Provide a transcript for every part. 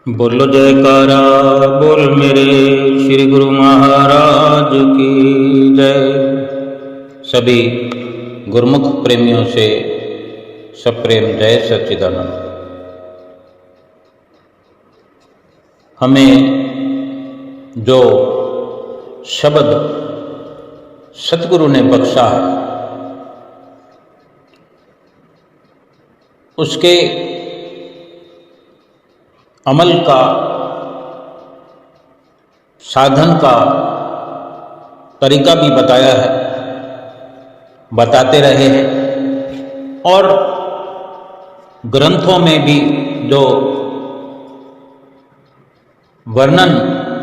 बोलो जयकारा बोल मेरे श्री गुरु महाराज की जय। सभी गुरुमुख प्रेमियों से सप्रेम जय सच्चिदानंद। हमें जो शब्द सतगुरु ने बख्शा है उसके अमल का, साधन का तरीका भी बताया है, बताते रहे हैं। और ग्रंथों में भी जो वर्णन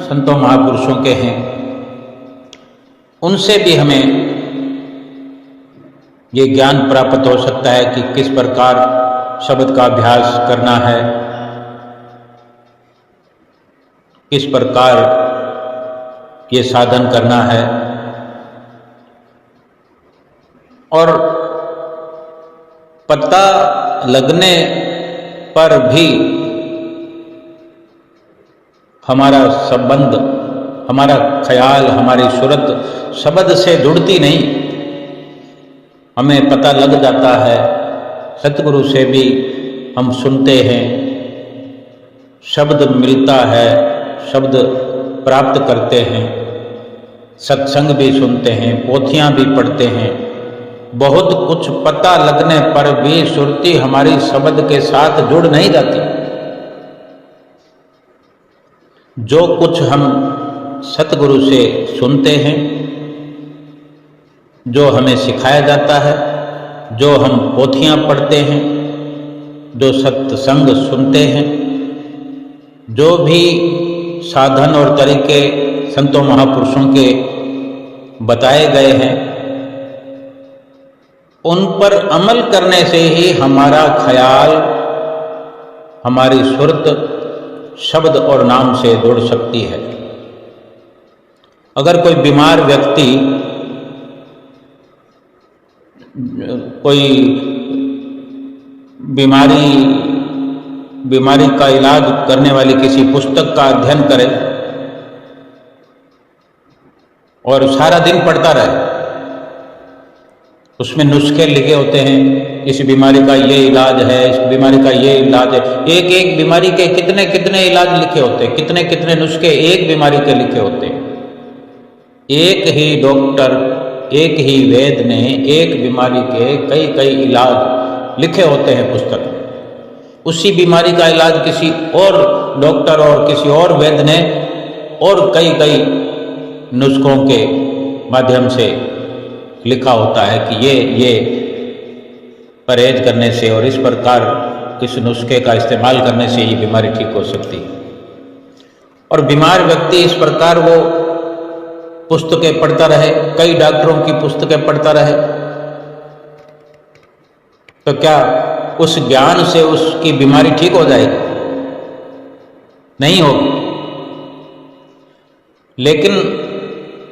संतों महापुरुषों के हैं उनसे भी हमें ये ज्ञान प्राप्त हो सकता है कि किस प्रकार शब्द का अभ्यास करना है, किस प्रकार ये साधन करना है। और पता लगने पर भी हमारा संबंध, हमारा ख्याल, हमारी सूरत शब्द से जुड़ती नहीं। हमें पता लग जाता है, सतगुरु से भी हम सुनते हैं, शब्द मिलता है, शब्द प्राप्त करते हैं, सत्संग भी सुनते हैं, पोथियां भी पढ़ते हैं। बहुत कुछ पता लगने पर भी सुरती हमारी शब्द के साथ जुड़ नहीं जाती। जो कुछ हम सतगुरु से सुनते हैं, जो हमें सिखाया जाता है, जो हम पोथियां पढ़ते हैं, जो सत्संग सुनते हैं, जो भी साधन और तरीके संतों महापुरुषों के बताए गए हैं, उन पर अमल करने से ही हमारा ख्याल, हमारी सुरत शब्द और नाम से जुड़ सकती है। अगर कोई बीमार व्यक्ति कोई बीमारी का इलाज करने वाली किसी पुस्तक का अध्ययन करे और सारा दिन पढ़ता रहे, उसमें नुस्खे लिखे होते हैं, इस बीमारी का ये इलाज है, इस बीमारी का ये इलाज है। एक एक बीमारी के कितने कितने इलाज लिखे होते हैं, कितने कितने नुस्खे एक बीमारी के लिखे होते हैं। एक ही डॉक्टर, एक ही वैद्य ने एक बीमारी के कई कई इलाज लिखे होते हैं पुस्तक में। उसी बीमारी का इलाज किसी और डॉक्टर और किसी और वैद्य ने और कई कई नुस्खों के माध्यम से लिखा होता है कि ये परहेज करने से और इस प्रकार इस नुस्खे का इस्तेमाल करने से ये बीमारी ठीक हो सकती है। और बीमार व्यक्ति इस प्रकार वो पुस्तकें पढ़ता रहे, कई डॉक्टरों की पुस्तकें पढ़ता रहे, तो क्या उस ज्ञान से उसकी बीमारी ठीक हो जाएगी? नहीं होगी। लेकिन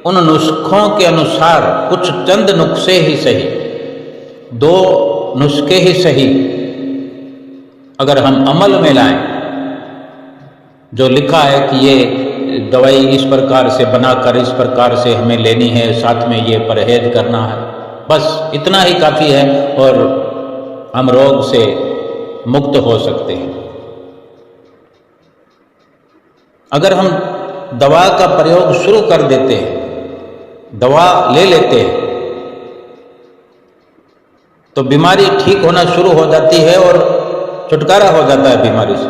उन नुस्खों के अनुसार कुछ चंद नुस्खे ही सही, 2 नुस्खे ही सही, अगर हम अमल में लाएं, जो लिखा है कि ये दवाई इस प्रकार से बनाकर इस प्रकार से हमें लेनी है, साथ में ये परहेज करना है, बस इतना ही काफ़ी है और हम रोग से मुक्त हो सकते हैं। अगर हम दवा का प्रयोग शुरू कर देते हैं, दवा ले लेते हैं, तो बीमारी ठीक होना शुरू हो जाती है और छुटकारा हो जाता है बीमारी से।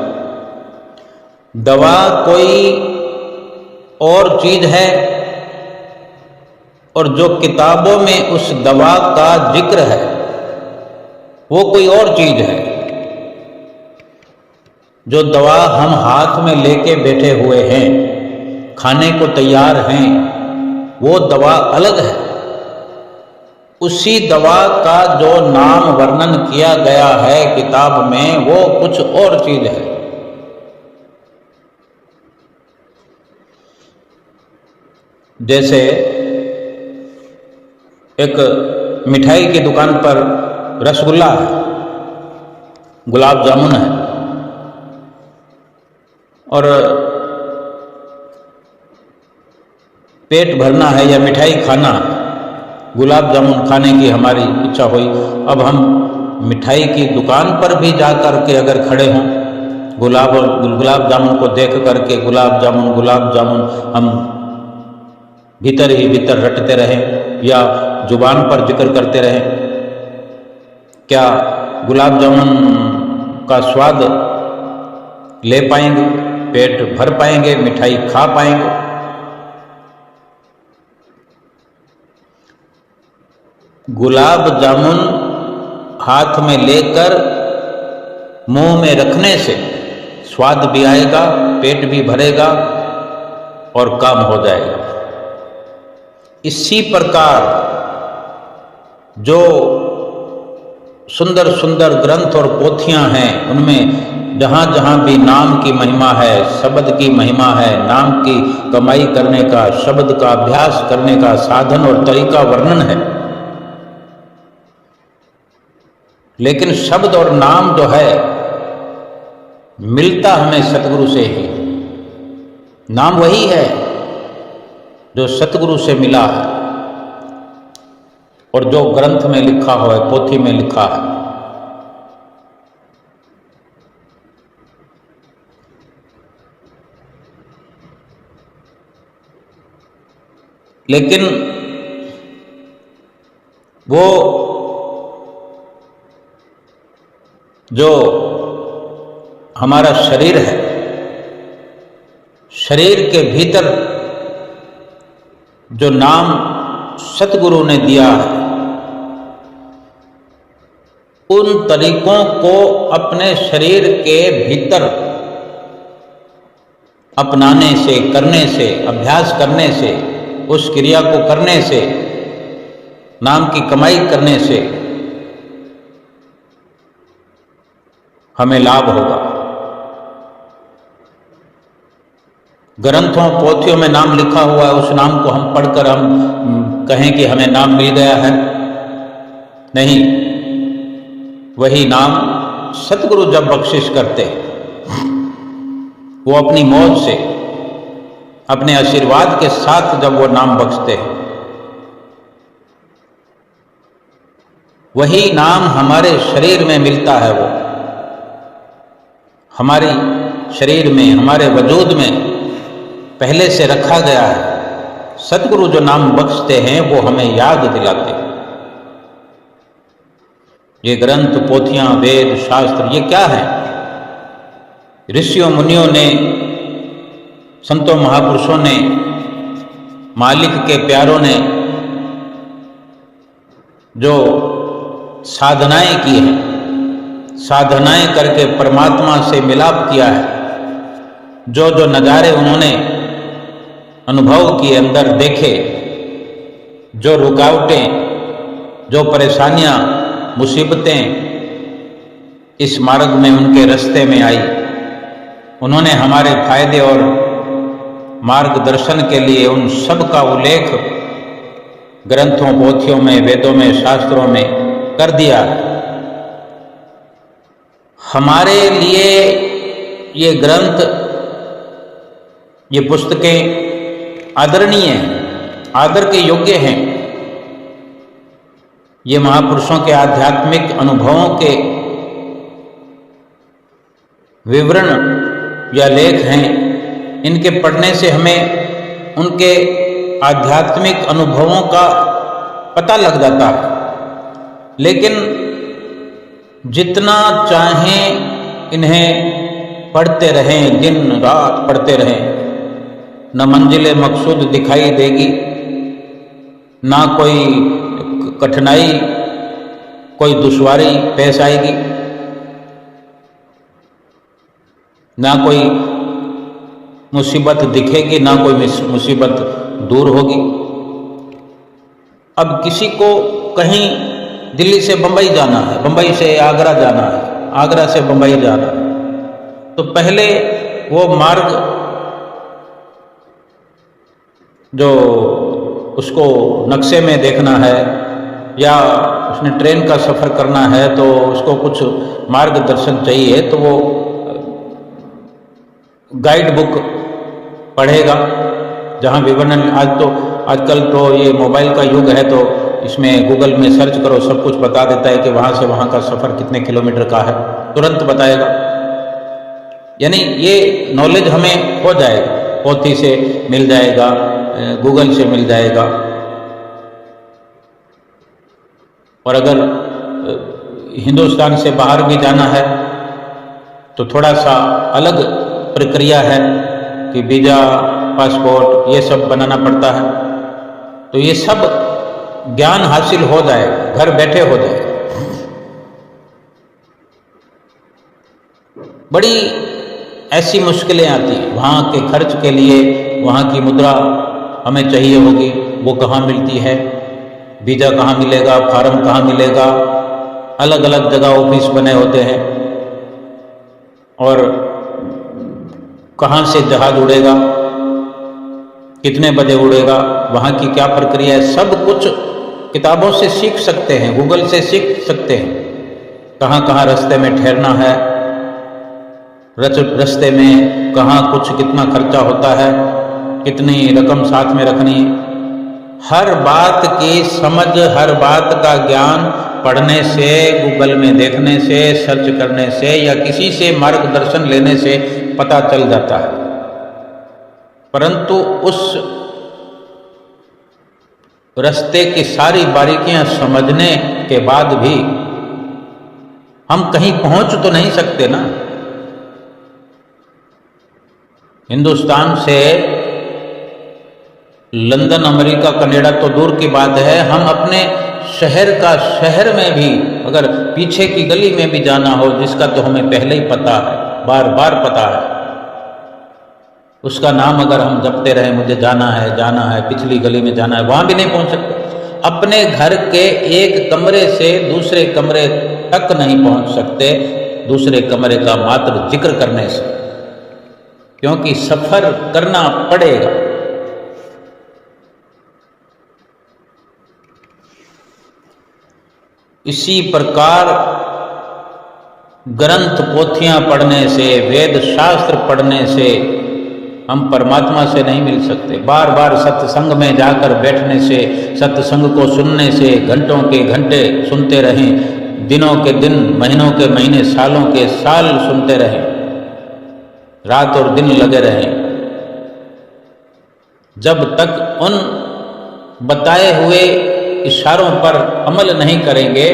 दवा कोई और चीज है और जो किताबों में उस दवा का जिक्र है वो कोई और चीज है। जो दवा हम हाथ में लेके बैठे हुए हैं, खाने को तैयार हैं, वो दवा अलग है। उसी दवा का जो नाम वर्णन किया गया है किताब में, वो कुछ और चीज है। जैसे एक मिठाई की दुकान पर रसगुल्ला है, गुलाब जामुन है, और पेट भरना है या मिठाई खाना, गुलाब जामुन खाने की हमारी इच्छा हुई। अब हम मिठाई की दुकान पर भी जा कर के अगर खड़े हों, गुलाब जामुन को देख करके गुलाब जामुन हम भीतर ही भीतर रटते रहें या जुबान पर जिक्र करते रहें, क्या गुलाब जामुन का स्वाद ले पाएंगे, पेट भर पाएंगे, मिठाई खा पाएंगे? गुलाब जामुन हाथ में लेकर मुंह में रखने से स्वाद भी आएगा, पेट भी भरेगा और काम हो जाएगा। इसी प्रकार जो सुंदर सुंदर ग्रंथ और पोथियां हैं, उनमें जहाँ जहाँ भी नाम की महिमा है, शब्द की महिमा है, नाम की कमाई करने का, शब्द का अभ्यास करने का साधन और तरीका वर्णन है। लेकिन शब्द और नाम जो है मिलता हमें सतगुरु से ही। नाम वही है जो सतगुरु से मिला है और जो ग्रंथ में लिखा हुआ है, पोथी में लिखा है। लेकिन वो जो हमारा शरीर है, शरीर के भीतर जो नाम सतगुरु ने दिया है, उन तरीकों को अपने शरीर के भीतर अपनाने से, करने से, अभ्यास करने से, उस क्रिया को करने से, नाम की कमाई करने से हमें लाभ होगा। ग्रंथों पोथियों में नाम लिखा हुआ है, उस नाम को हम पढ़कर हम कहें कि हमें नाम मिल गया है, नहीं। वही नाम सतगुरु जब बख्शिश करते, वो अपनी मौज से, अपने आशीर्वाद के साथ जब वो नाम बख्शते हैं, वही नाम हमारे शरीर में मिलता है। वो हमारी शरीर में, हमारे वजूद में पहले से रखा गया है। सतगुरु जो नाम बख्शते हैं वो हमें याद दिलाते हैं। ये ग्रंथ, पोथियां, वेद, शास्त्र, ये क्या है? ऋषियों मुनियों ने, संतों महापुरुषों ने, मालिक के प्यारों ने जो साधनाएं की हैं, साधनाएं करके परमात्मा से मिलाप किया है, जो जो नज़ारे उन्होंने अनुभव किए, अंदर देखे, जो रुकावटें, जो परेशानियां, मुसीबतें इस मार्ग में उनके रास्ते में आई, उन्होंने हमारे फायदे और मार्गदर्शन के लिए उन सब का उल्लेख ग्रंथों, पोथियों में, वेदों में, शास्त्रों में कर दिया। हमारे लिए ये ग्रंथ, ये पुस्तकें आदरणीय हैं, आदर के योग्य हैं। ये महापुरुषों के आध्यात्मिक अनुभवों के विवरण या लेख हैं। इनके पढ़ने से हमें उनके आध्यात्मिक अनुभवों का पता लग जाता है। लेकिन जितना चाहें इन्हें पढ़ते रहें, दिन रात पढ़ते रहें, न मंजिल मकसूद दिखाई देगी, ना कोई कठिनाई, कोई दुश्वारी पेश आएगी, ना कोई मुसीबत दिखेगी, ना कोई मुसीबत दूर होगी। अब किसी को कहीं दिल्ली से बंबई जाना है, बंबई से आगरा जाना है, आगरा से बंबई जाना है, तो पहले वो मार्ग जो उसको नक्शे में देखना है या उसने ट्रेन का सफ़र करना है तो उसको कुछ मार्गदर्शन चाहिए, तो वो गाइड बुक पढ़ेगा, जहाँ विवरण आजकल तो ये मोबाइल का युग है, तो इसमें गूगल में सर्च करो, सब कुछ बता देता है कि वहाँ से वहाँ का सफ़र कितने किलोमीटर का है, तुरंत बताएगा। यानी ये नॉलेज हमें हो जाएगा, पोथी से मिल जाएगा, गूगल से मिल जाएगा। और अगर हिंदुस्तान से बाहर भी जाना है तो थोड़ा सा अलग प्रक्रिया है कि वीज़ा, पासपोर्ट ये सब बनाना पड़ता है। तो ये सब ज्ञान हासिल हो जाएगा, घर बैठे हो जाएगा। बड़ी ऐसी मुश्किलें आती हैं, वहाँ के खर्च के लिए वहाँ की मुद्रा हमें चाहिए होगी, वो कहाँ मिलती है, वीज़ा कहाँ मिलेगा, फार्म कहाँ मिलेगा, अलग अलग जगह ऑफिस बने होते हैं, और कहाँ से जहाज उड़ेगा, कितने बजे उड़ेगा, वहाँ की क्या प्रक्रिया है, सब कुछ किताबों से सीख सकते हैं, गूगल से सीख सकते हैं। कहाँ कहाँ रास्ते में ठहरना है, रास्ते में कहाँ कुछ कितना खर्चा होता है, कितनी रकम साथ में रखनी है, हर बात की समझ, हर बात का ज्ञान पढ़ने से, गूगल में देखने से, सर्च करने से या किसी से मार्गदर्शन लेने से पता चल जाता है। परंतु उस रास्ते की सारी बारीकियां समझने के बाद भी हम कहीं पहुंच तो नहीं सकते ना। हिंदुस्तान से लंदन, अमेरिका, कनाडा तो दूर की बात है, हम अपने शहर में भी अगर पीछे की गली में भी जाना हो, जिसका तो हमें पहले ही पता है, बार बार पता है, उसका नाम अगर हम जपते रहे, मुझे जाना है, पिछली गली में जाना है, वहां भी नहीं पहुंच सकते। अपने घर के एक कमरे से दूसरे कमरे तक नहीं पहुंच सकते, दूसरे कमरे का मात्र जिक्र करने से, क्योंकि सफर करना पड़ेगा। इसी प्रकार ग्रंथ पोथियां पढ़ने से, वेद शास्त्र पढ़ने से हम परमात्मा से नहीं मिल सकते। बार बार सत्संग में जाकर बैठने से, सत्संग को सुनने से, घंटों के घंटे सुनते रहें, दिनों के दिन, महीनों के महीने, सालों के साल सुनते रहें, रात और दिन लगे रहें, जब तक उन बताए हुए इशारों पर अमल नहीं करेंगे,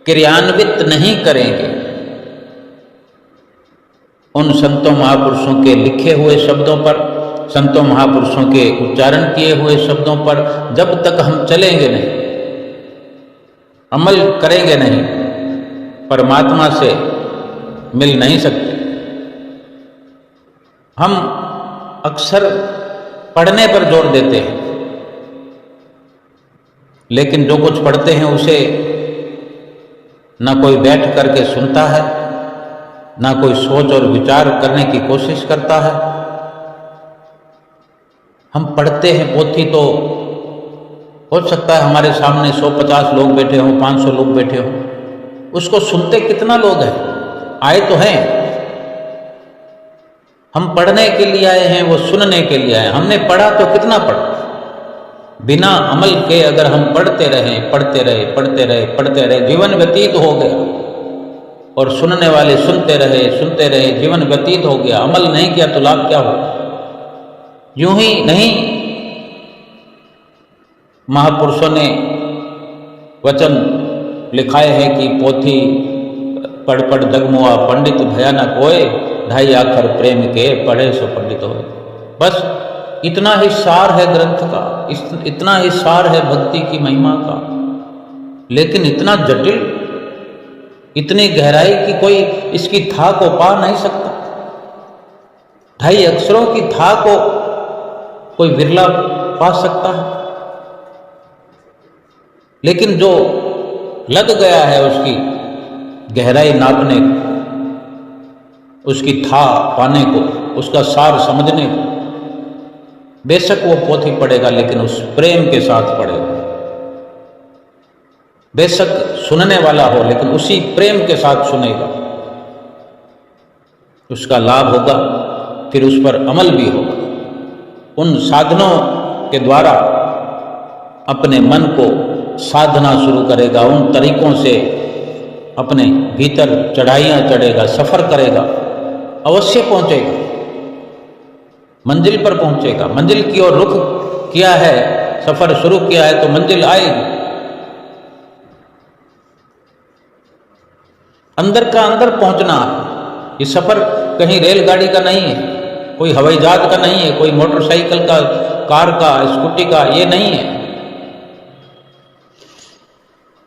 क्रियान्वित नहीं करेंगे, उन संतों महापुरुषों के लिखे हुए शब्दों पर, संतों महापुरुषों के उच्चारण किए हुए शब्दों पर जब तक हम चलेंगे नहीं, अमल करेंगे नहीं, परमात्मा से मिल नहीं सकते। हम अक्सर पढ़ने पर जोर देते हैं, लेकिन जो कुछ पढ़ते हैं उसे ना कोई बैठ करके सुनता है, ना कोई सोच और विचार करने की कोशिश करता है। हम पढ़ते हैं पोथी, तो हो सकता है हमारे सामने 150 लोग बैठे हों, 500 लोग बैठे हों, उसको सुनते कितना लोग हैं? आए तो हैं, हम पढ़ने के लिए आए हैं, वो सुनने के लिए आए। हमने पढ़ा तो कितना पढ़ा? बिना अमल के अगर हम पढ़ते रहे, जीवन व्यतीत हो गया, और सुनने वाले सुनते रहे, जीवन व्यतीत हो गया, अमल नहीं किया तो लाभ क्या हो? यूं ही नहीं, महापुरुषों ने वचन लिखाए हैं कि पोथी पढ़ पढ़ जगमुआ पंडित भयानक होए, 2.5 अक्षर प्रेम के पढ़े सो पंडित होए। बस इतना ही सार है ग्रंथ का, इतना ही सार है भक्ति की महिमा का, लेकिन इतना जटिल, इतनी गहराई की कोई इसकी था को पा नहीं सकता। 2.5 अक्षरों की था को कोई विरला पा सकता है, लेकिन जो लग गया है उसकी गहराई नापने को, उसकी था पाने को, उसका सार समझने को, बेशक वो पोथी पढ़ेगा लेकिन उस प्रेम के साथ पढ़ेगा। बेशक सुनने वाला हो लेकिन उसी प्रेम के साथ सुनेगा। उसका लाभ होगा, फिर उस पर अमल भी होगा। उन साधनों के द्वारा अपने मन को साधना शुरू करेगा, उन तरीकों से अपने भीतर चढ़ाइयाँ चढ़ेगा, सफ़र करेगा, अवश्य पहुँचेगा, मंजिल पर पहुँचेगा। मंजिल की ओर रुख किया है, सफ़र शुरू किया है तो मंजिल आएगी। अंदर का अंदर पहुँचना है। ये सफ़र कहीं रेलगाड़ी का नहीं है, कोई हवाई जहाज का नहीं है, कोई मोटरसाइकिल का, कार का, स्कूटी का, ये नहीं है।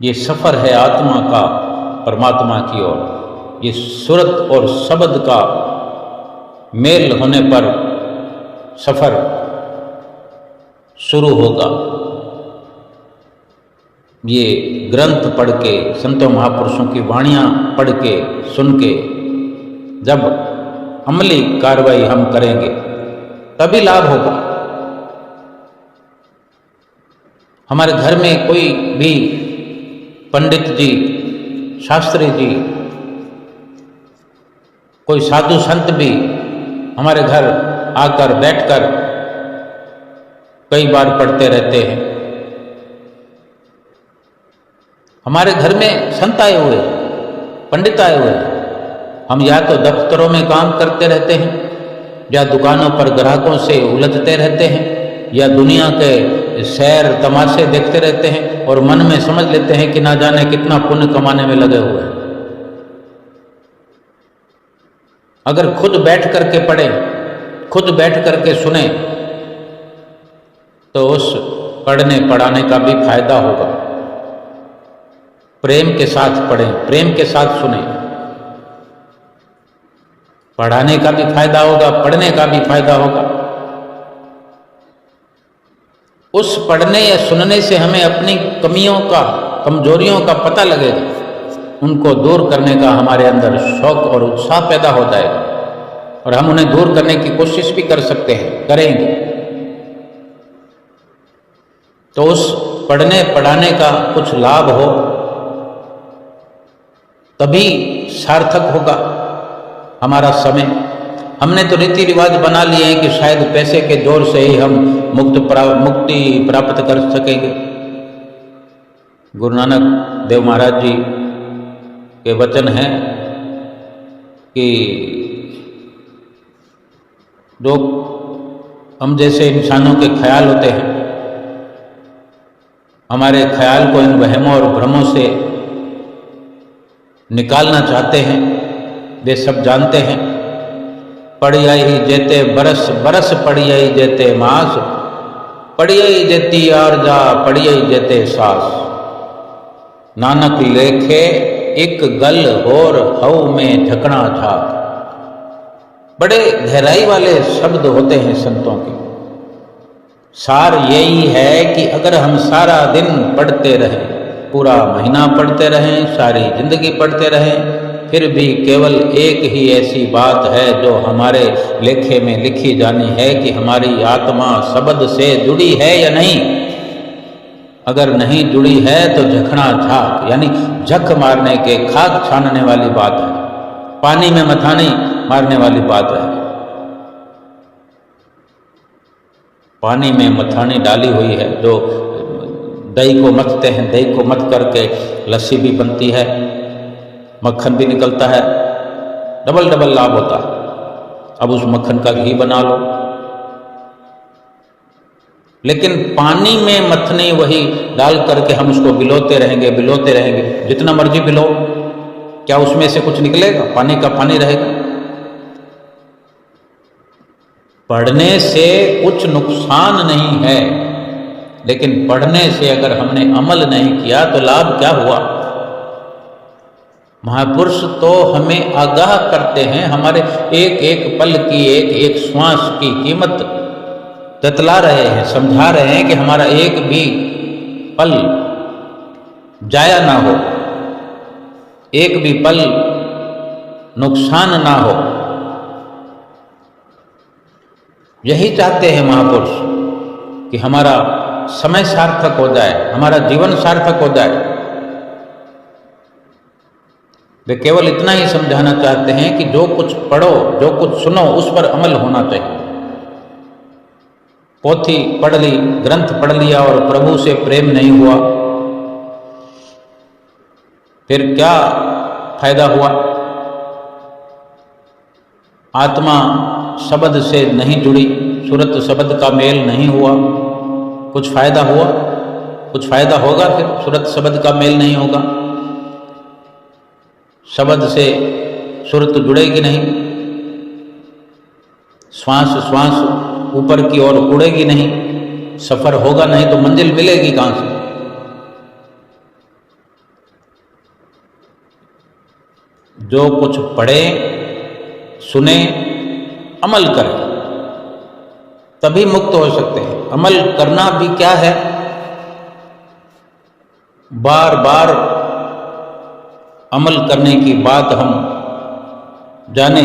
ये सफ़र है आत्मा का परमात्मा की ओर। ये सूरत और शब्द का मेल होने पर सफ़र शुरू होगा। ये ग्रंथ पढ़ के, संतों महापुरुषों की वाणियाँ पढ़ के, सुन के जब अमली कार्रवाई हम करेंगे तभी लाभ होगा। हमारे घर में कोई भी पंडित जी, शास्त्री जी, कोई साधु संत भी हमारे घर आकर बैठकर कई बार पढ़ते रहते हैं। हमारे घर में संत आए हुए, पंडित आए हुए, हम या तो दफ्तरों में काम करते रहते हैं, या दुकानों पर ग्राहकों से उलझते रहते हैं, या दुनिया के सैर तमाशे देखते रहते हैं और मन में समझ लेते हैं कि ना जाने कितना पुण्य कमाने में लगे हुए हैं। अगर खुद बैठ करके पढ़ें, खुद बैठ करके सुने, तो उस पढ़ने पढ़ाने का भी फायदा होगा। प्रेम के साथ पढ़ें, प्रेम के साथ सुने, पढ़ाने का भी फायदा होगा, पढ़ने का भी फायदा होगा। उस पढ़ने या सुनने से हमें अपनी कमियों का, कमजोरियों का पता लगेगा, उनको दूर करने का हमारे अंदर शौक और उत्साह पैदा हो जाएगा और हम उन्हें दूर करने की कोशिश भी कर सकते हैं, करेंगे। तो उस पढ़ने पढ़ाने का कुछ लाभ हो तभी सार्थक होगा हमारा समय। हमने तो रीति रिवाज बना लिए हैं कि शायद पैसे के जोर से ही हम मुक्ति प्राप्त कर सकेंगे। गुरु नानक देव महाराज जी के वचन हैं कि जो हम जैसे इंसानों के ख्याल होते हैं, हमारे ख्याल को इन वहमों और भ्रमों से निकालना चाहते हैं, वे सब जानते हैं। पढ़ियाई जेते बरस बरस पढ़ियाई जेते मास, पढ़ियाई जेती आरजा पढ़ियाई जेते सास। नानक लेखे एक गल होर हऊ में झकना झाक। बड़े गहराई वाले शब्द होते हैं संतों के। सार यही है कि अगर हम सारा दिन पढ़ते रहें, पूरा महीना पढ़ते रहें, सारी जिंदगी पढ़ते रहें, फिर भी केवल एक ही ऐसी बात है जो हमारे लेखे में लिखी जानी है कि हमारी आत्मा शब्द से जुड़ी है या नहीं। अगर नहीं जुड़ी है तो झकना झाक, यानी झक मारने के, खाक छानने वाली बात है, पानी में मथानी मारने वाली बात है। पानी में मथानी डाली हुई है, जो दही को मथते हैं, दही को मथ करके लस्सी भी बनती है, मक्खन भी निकलता है, डबल डबल लाभ होता है। अब उस मक्खन का घी बना लो। लेकिन पानी में मथनी वही डाल करके हम उसको भिगोते रहेंगे, भिगोते रहेंगे, जितना मर्जी भिगो, क्या उसमें से कुछ निकलेगा? पानी का पानी रहेगा। पढ़ने से कुछ नुकसान नहीं है, लेकिन पढ़ने से अगर हमने अमल नहीं किया तो लाभ क्या हुआ? महापुरुष तो हमें आगाह करते हैं, हमारे एक एक पल की, एक एक श्वास की कीमत बतला रहे हैं, समझा रहे हैं कि हमारा एक भी पल जाया ना हो, एक भी पल नुकसान ना हो। यही चाहते हैं महापुरुष कि हमारा समय सार्थक हो जाए, हमारा जीवन सार्थक हो जाए। वे केवल इतना ही समझाना चाहते हैं कि जो कुछ पढ़ो, जो कुछ सुनो, उस पर अमल होना चाहिए। पोथी पढ़ ली, ग्रंथ पढ़ लिया और प्रभु से प्रेम नहीं हुआ, फिर क्या फायदा हुआ? आत्मा शब्द से नहीं जुड़ी, सुरत शब्द का मेल नहीं हुआ, कुछ फायदा हुआ? कुछ फायदा होगा? फिर सुरत शब्द का मेल नहीं होगा, शब्द से सुरत जुड़ेगी नहीं, श्वास श्वास ऊपर की ओर उड़ेगी नहीं, सफर होगा नहीं, तो मंजिल मिलेगी कहां से? जो कुछ पढ़े, सुने, अमल करें, तभी मुक्त हो सकते हैं। अमल करना भी क्या है? बार बार अमल करने की बात हम जाने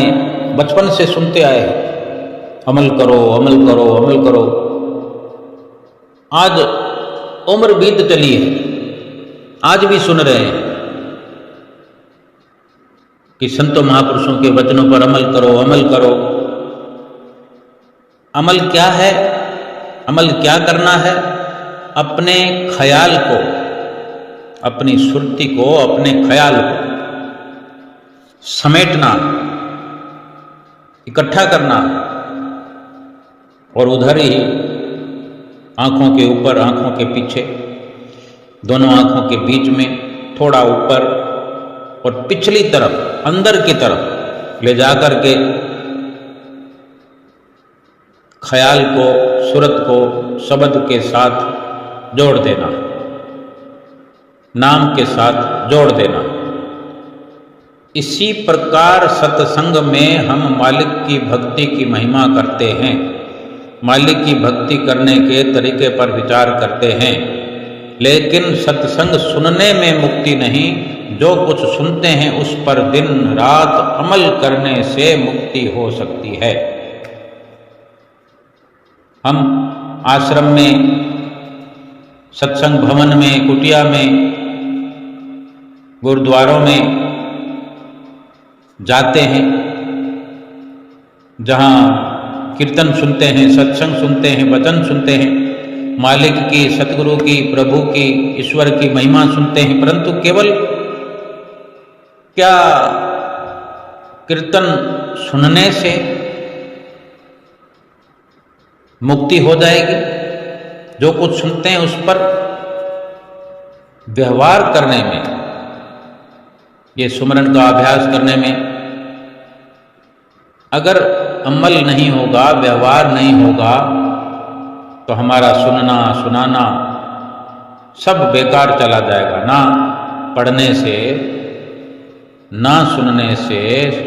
बचपन से सुनते आए हैं, अमल करो, अमल करो, अमल करो। आज उम्र बीत चली है, आज भी सुन रहे हैं कि संतों महापुरुषों के वचनों पर अमल करो, अमल करो। अमल क्या है? अमल क्या करना है? अपने ख्याल को, अपनी सुरती को, अपने ख्याल को समेटना, इकट्ठा करना और उधर ही आंखों के ऊपर, आंखों के पीछे, दोनों आंखों के बीच में थोड़ा ऊपर और पिछली तरफ, अंदर की तरफ ले जाकर के ख्याल को, सुरत को शब्द के साथ जोड़ देना, नाम के साथ जोड़ देना। इसी प्रकार सत्संग में हम मालिक की भक्ति की महिमा करते हैं, मालिक की भक्ति करने के तरीके पर विचार करते हैं। लेकिन सत्संग सुनने में मुक्ति नहीं, जो कुछ सुनते हैं उस पर दिन रात अमल करने से मुक्ति हो सकती है। हम आश्रम में, सत्संग भवन में, कुटिया में, गुरुद्वारों में जाते हैं, जहाँ कीर्तन सुनते हैं, सत्संग सुनते हैं, वचन सुनते हैं, मालिक की, सतगुरु की, प्रभु की, ईश्वर की महिमा सुनते हैं, परंतु केवल क्या कीर्तन सुनने से मुक्ति हो जाएगी? जो कुछ सुनते हैं उस पर व्यवहार करने में, ये सुमरन का अभ्यास करने में अगर अमल नहीं होगा, व्यवहार नहीं होगा, तो हमारा सुनना, सुनाना सब बेकार चला जाएगा। ना पढ़ने से, ना सुनने से,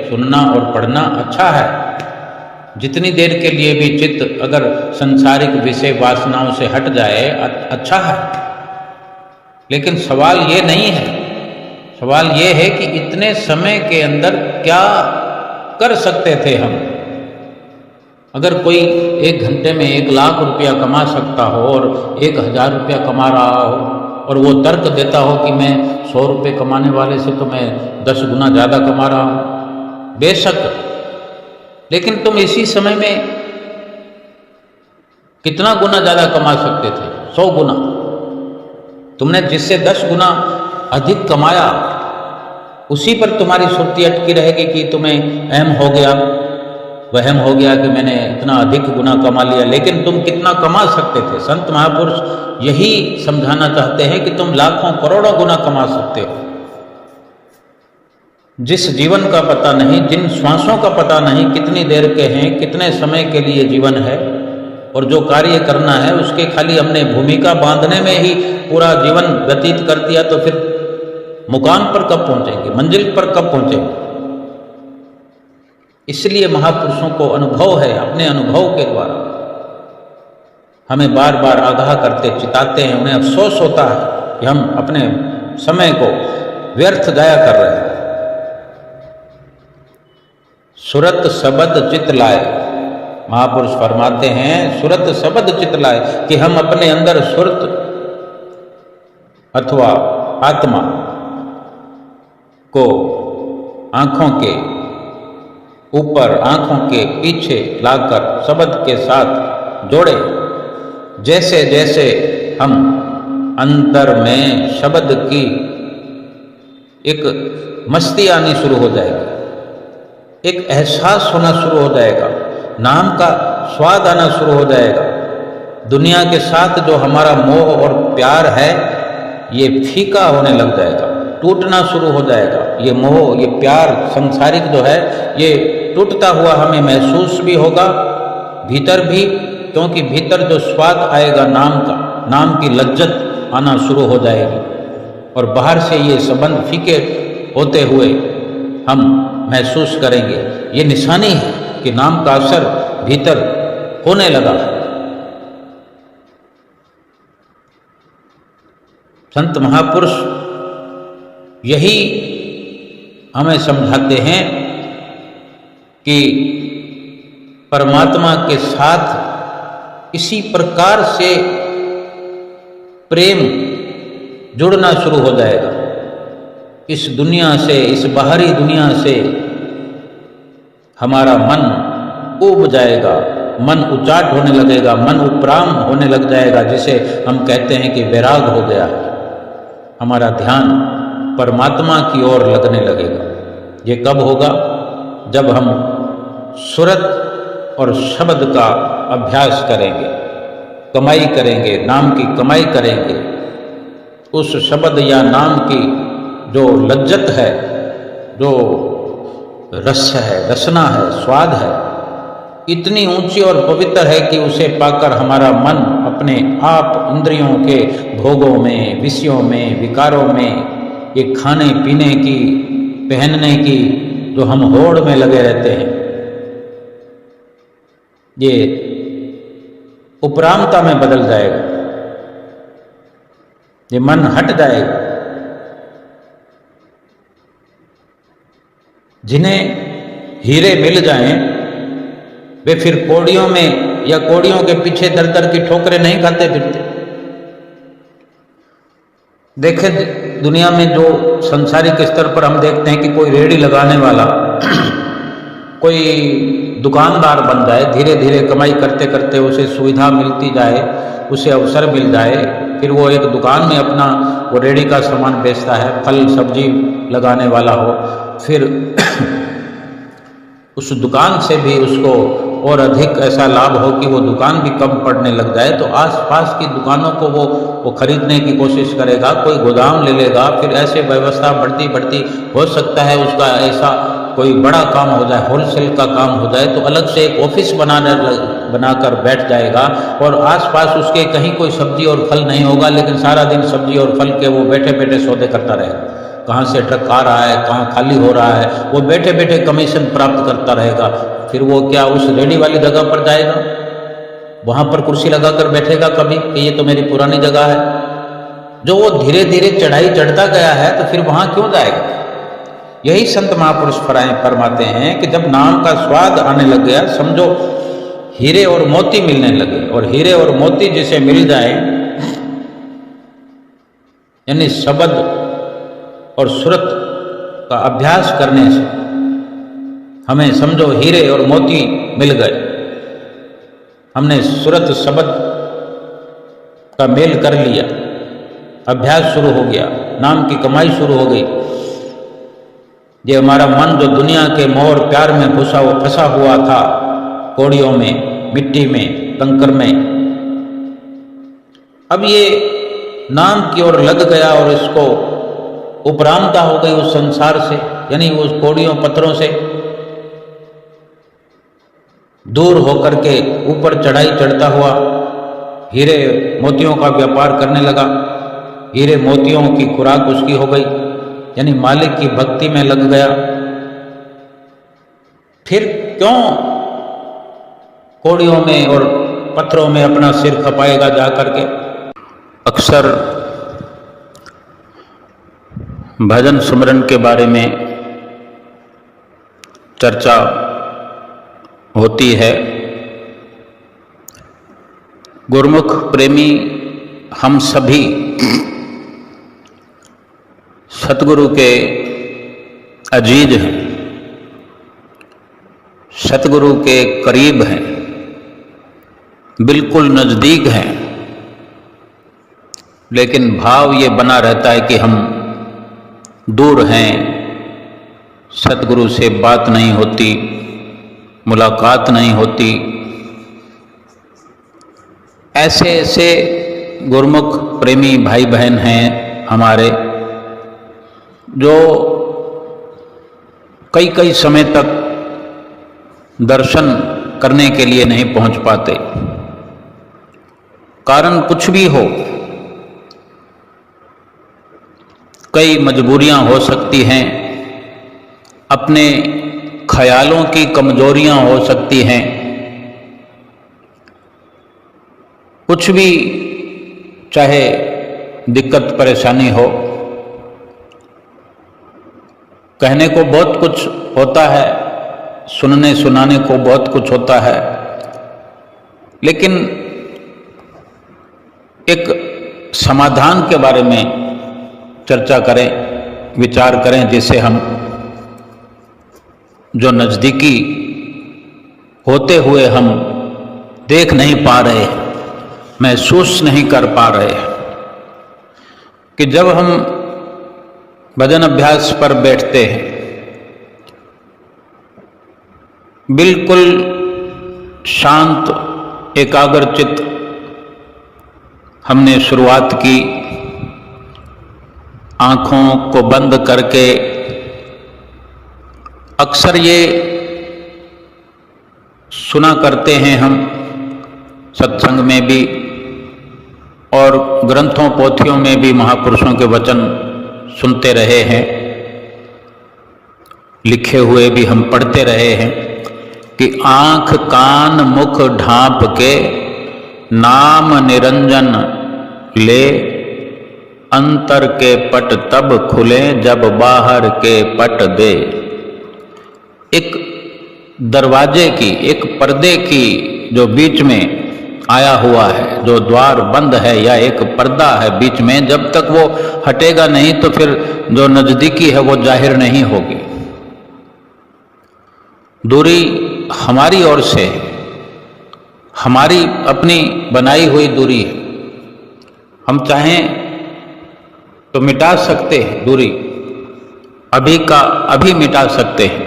सुनना और पढ़ना अच्छा है। जितनी देर के लिए भी चित्त अगर संसारिक विषय वासनाओं से हट जाए, अच्छा है। लेकिन सवाल ये नहीं है, सवाल ये है कि इतने समय के अंदर क्या कर सकते थे हम। अगर कोई 1 घंटे में 1 लाख रुपया कमा सकता हो और 1000 रुपया कमा रहा हो और वो तर्क देता हो कि मैं 100 रुपये कमाने वाले से तो मैं 10 गुना ज़्यादा कमा रहा हूँ, बेशक, लेकिन तुम इसी समय में कितना गुना ज़्यादा कमा सकते थे? 100 गुना। तुमने जिससे 10 गुना अधिक कमाया, उसी पर तुम्हारी सुर्ती अटकी रहेगी कि तुम्हें अहम हो गया, वहम हो गया कि मैंने इतना अधिक गुना कमा लिया। लेकिन तुम कितना कमा सकते थे? संत महापुरुष यही समझाना चाहते हैं कि तुम लाखों करोड़ों गुना कमा सकते हो। जिस जीवन का पता नहीं, जिन श्वासों का पता नहीं कितनी देर के हैं, कितने समय के लिए जीवन है, और जो कार्य करना है उसके खाली हमने भूमिका बांधने में ही पूरा जीवन व्यतीत कर दिया, तो फिर मुकाम पर कब पहुंचेंगे, मंजिल पर कब पहुंचेंगे? इसलिए महापुरुषों को अनुभव है, अपने अनुभव के द्वारा हमें बार बार आगाह करते, चिताते हैं। उन्हें अफसोस होता है कि हम अपने समय को व्यर्थ जाया कर रहे हैं। सुरत शब्द चित लाए, महापुरुष फरमाते हैं, सुरत शब्द चित लाए, कि हम अपने अंदर सुरत अथवा आत्मा को आंखों के ऊपर, आंखों के पीछे लाकर शब्द के साथ जोड़े। जैसे जैसे हम अंदर में शब्द की एक मस्ती आनी शुरू हो जाएगी, एक एहसास होना शुरू हो जाएगा, नाम का स्वाद आना शुरू हो जाएगा। दुनिया के साथ जो हमारा मोह और प्यार है ये फीका होने लग जाएगा, टूटना शुरू हो जाएगा। ये मोह, ये प्यार संसारिक जो है ये टूटता हुआ हमें महसूस भी होगा भीतर भी, क्योंकि भीतर जो स्वाद आएगा नाम का, नाम की लज्जत आना शुरू हो जाएगी और बाहर से ये संबंध फीके होते हुए हम महसूस करेंगे। ये निशानी है कि नाम का असर भीतर होने लगा है। संत महापुरुष यही हमें समझाते हैं कि परमात्मा के साथ इसी प्रकार से प्रेम जुड़ना शुरू हो जाएगा। इस दुनिया से, इस बाहरी दुनिया से हमारा मन ऊब जाएगा, मन उचाट होने लगेगा, मन उपराम होने लग जाएगा, जिसे हम कहते हैं कि वैराग हो गया है। हमारा ध्यान परमात्मा की ओर लगने लगेगा। ये कब होगा? जब हम सुरत और शब्द का अभ्यास करेंगे, कमाई करेंगे, नाम की कमाई करेंगे। उस शब्द या नाम की जो लज्जत है, जो रस है, रसना है, स्वाद है, इतनी ऊंची और पवित्र है कि उसे पाकर हमारा मन अपने आप इंद्रियों के भोगों में, विषयों में, विकारों में, ये खाने पीने की, पहनने की जो हम होड़ में लगे रहते हैं, ये उपरामता में बदल जाएगा। ये मन हट जाएगा। जिन्हें हीरे मिल जाएं वे फिर कौड़ियों में या कौड़ियों के पीछे दर दर की ठोकरें नहीं खाते फिरते। देखें दुनिया में जो संसारिक स्तर पर हम देखते हैं कि कोई रेहड़ी लगाने वाला कोई दुकानदार बन जाए, धीरे धीरे कमाई करते करते उसे सुविधा मिलती जाए, उसे अवसर मिल जाए, फिर वो एक दुकान में अपना वो रेहड़ी का सामान बेचता है, फल सब्जी लगाने वाला हो, फिर उस दुकान से भी उसको और अधिक ऐसा लाभ हो कि वो दुकान भी कम पड़ने लग जाए, तो आसपास की दुकानों को वो खरीदने की कोशिश करेगा, कोई गोदाम ले लेगा, फिर ऐसे व्यवस्था बढ़ती बढ़ती हो सकता है उसका ऐसा कोई बड़ा काम हो जाए, होलसेल का काम हो जाए, तो अलग से एक ऑफिस बनाकर बैठ जाएगा और आसपास उसके कहीं कोई सब्जी और फल नहीं होगा, लेकिन सारा दिन सब्जी और फल के वो बैठे बैठे सौदे करता रहेगा। कहाँ से ट्रक आ रहा है, कहाँ खाली हो रहा है, वो बैठे बैठे कमीशन प्राप्त करता रहेगा। फिर वो क्या उस रेडी वाली जगह पर जाएगा, वहाँ पर कुर्सी लगाकर बैठेगा कभी कि ये तो मेरी पुरानी जगह है? जो वो धीरे धीरे चढ़ाई चढ़ता गया है तो फिर वहाँ क्यों जाएगा? यही संत महापुरुष फरमाते हैं कि जब नाम का स्वाद आने लग गया, समझो हीरे और मोती मिलने लगे, और हीरे और मोती जिसे मिल जाए, यानी शब्द और सुरत का अभ्यास करने से हमें समझो हीरे और मोती मिल गए। हमने सुरत शब्द का मेल कर लिया, अभ्यास शुरू हो गया, नाम की कमाई शुरू हो गई। ये हमारा मन जो दुनिया के मोह और प्यार में फंसा हुआ था, कौड़ियों में, मिट्टी में, कंकर में, अब ये नाम की ओर लग गया और इसको उपरामता हो गई उस संसार से, यानी उस कौड़ियों पत्थरों से दूर होकर के ऊपर चढ़ाई चढ़ता हुआ हीरे मोतियों का व्यापार करने लगा। हीरे मोतियों की खुराक उसकी हो गई, यानी मालिक की भक्ति में लग गया। फिर क्यों कौड़ियों में और पत्थरों में अपना सिर खपाएगा जा करके? अक्सर भजन सुमरन के बारे में चर्चा होती है। गुरुमुख प्रेमी हम सभी सतगुरु के अजीज हैं, सतगुरु के करीब हैं, बिल्कुल नज़दीक हैं, लेकिन भाव ये बना रहता है कि हम दूर हैं, सतगुरु से बात नहीं होती, मुलाकात नहीं होती। ऐसे ऐसे गुरमुख प्रेमी भाई बहन हैं हमारे, जो कई कई समय तक दर्शन करने के लिए नहीं पहुंच पाते। कारण कुछ भी हो, कई मजबूरियां हो सकती हैं, अपने ख्यालों की कमजोरियां हो सकती हैं, कुछ भी चाहे दिक्कत परेशानी हो। कहने को बहुत कुछ होता है, सुनने सुनाने को बहुत कुछ होता है, लेकिन एक समाधान के बारे में चर्चा करें, विचार करें, जिसे हम जो नज़दीकी होते हुए हम देख नहीं पा रहे, महसूस नहीं कर पा रहे, कि जब हम भजन अभ्यास पर बैठते हैं, बिल्कुल शांत एकाग्रचित्त हमने शुरुआत की, आंखों को बंद करके। अक्सर ये सुना करते हैं हम सत्संग में भी और ग्रंथों पोथियों में भी महापुरुषों के वचन सुनते रहे हैं, लिखे हुए भी हम पढ़ते रहे हैं कि आंख कान मुख ढांप के नाम निरंजन ले, अंतर के पट तब खुले जब बाहर के पट दे। एक दरवाजे की, एक पर्दे की जो बीच में आया हुआ है, जो द्वार बंद है या एक पर्दा है बीच में, जब तक वो हटेगा नहीं तो फिर जो नजदीकी है वो जाहिर नहीं होगी। दूरी हमारी ओर से, हमारी अपनी बनाई हुई दूरी है। हम चाहें तो मिटा सकते हैं दूरी, अभी का अभी मिटा सकते हैं।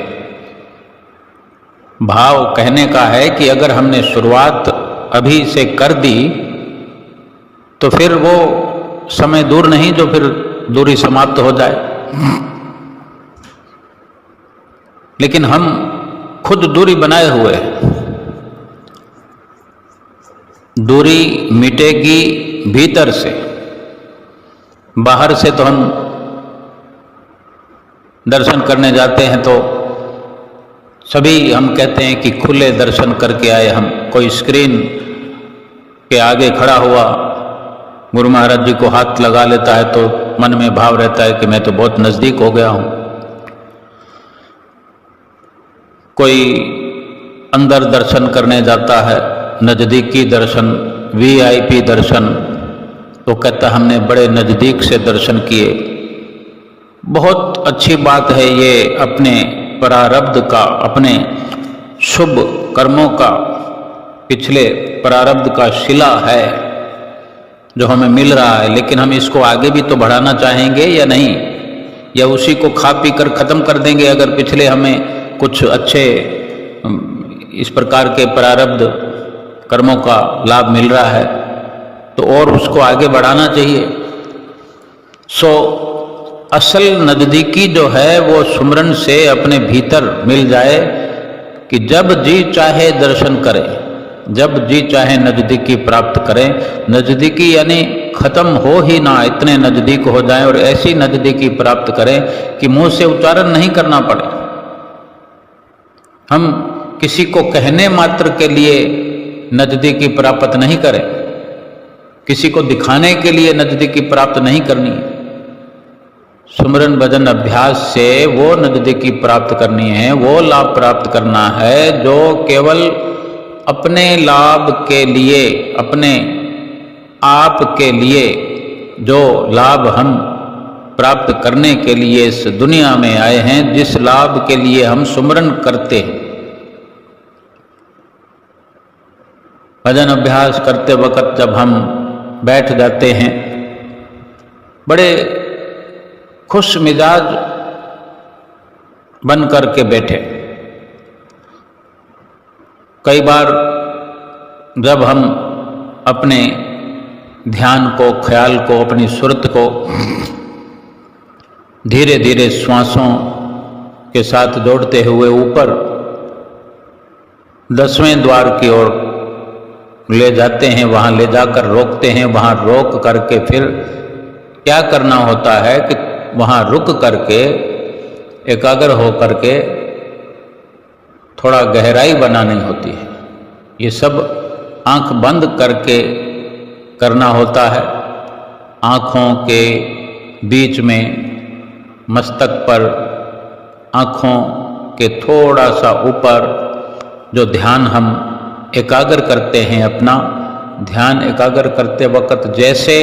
भाव कहने का है कि अगर हमने शुरुआत अभी से कर दी तो फिर वो समय दूर नहीं जो फिर दूरी समाप्त हो जाए। लेकिन हम खुद दूरी बनाए हुए हैं। दूरी मिटेगी भीतर से, बाहर से तो हम दर्शन करने जाते हैं तो सभी हम कहते हैं कि खुले दर्शन करके आए हम। कोई स्क्रीन के आगे खड़ा हुआ गुरु महाराज जी को हाथ लगा लेता है तो मन में भाव रहता है कि मैं तो बहुत नजदीक हो गया हूं। कोई अंदर दर्शन करने जाता है, नजदीकी दर्शन, वीआईपी दर्शन, तो कहता हमने बड़े नजदीक से दर्शन किए। बहुत अच्छी बात है ये, अपने प्रारब्ध का, अपने शुभ कर्मों का, पिछले प्रारब्ध का शिला है जो हमें मिल रहा है। लेकिन हम इसको आगे भी तो बढ़ाना चाहेंगे या नहीं, या उसी को खा पी कर खत्म कर देंगे। अगर पिछले हमें कुछ अच्छे इस प्रकार के प्रारब्ध कर्मों का लाभ मिल रहा है तो और उसको आगे बढ़ाना चाहिए। असल नजदीकी जो है वो सुमरन से अपने भीतर मिल जाए कि जब जी चाहे दर्शन करें, जब जी चाहे नजदीकी प्राप्त करें। नजदीकी यानी खत्म हो ही ना, इतने नजदीक हो जाएं और ऐसी नजदीकी प्राप्त करें कि मुंह से उच्चारण नहीं करना पड़े। हम किसी को कहने मात्र के लिए नजदीकी प्राप्त नहीं करें, किसी को दिखाने के लिए नजदीकी प्राप्त नहीं करनी। सुमरन भजन अभ्यास से वो नजदीकी प्राप्त करनी है, वो लाभ प्राप्त करना है जो केवल अपने लाभ के लिए, अपने आप के लिए जो लाभ हम प्राप्त करने के लिए इस दुनिया में आए हैं, जिस लाभ के लिए हम सुमरन करते हैं। भजन अभ्यास करते वक्त जब हम बैठ जाते हैं, बड़े खुश मिजाज बन करके बैठे। कई बार जब हम अपने ध्यान को, ख्याल को, अपनी सुरत को धीरे धीरे श्वासों के साथ जोड़ते हुए ऊपर 10वें द्वार की ओर ले जाते हैं, वहाँ ले जाकर रोकते हैं। वहाँ रोक करके फिर क्या करना होता है कि वहाँ रुक करके एकाग्र हो करके थोड़ा गहराई बनानी होती है। ये सब आंख बंद करके करना होता है। आँखों के बीच में मस्तक पर, आँखों के थोड़ा सा ऊपर जो ध्यान हम एकाग्र करते हैं, अपना ध्यान एकाग्र करते वक्त जैसे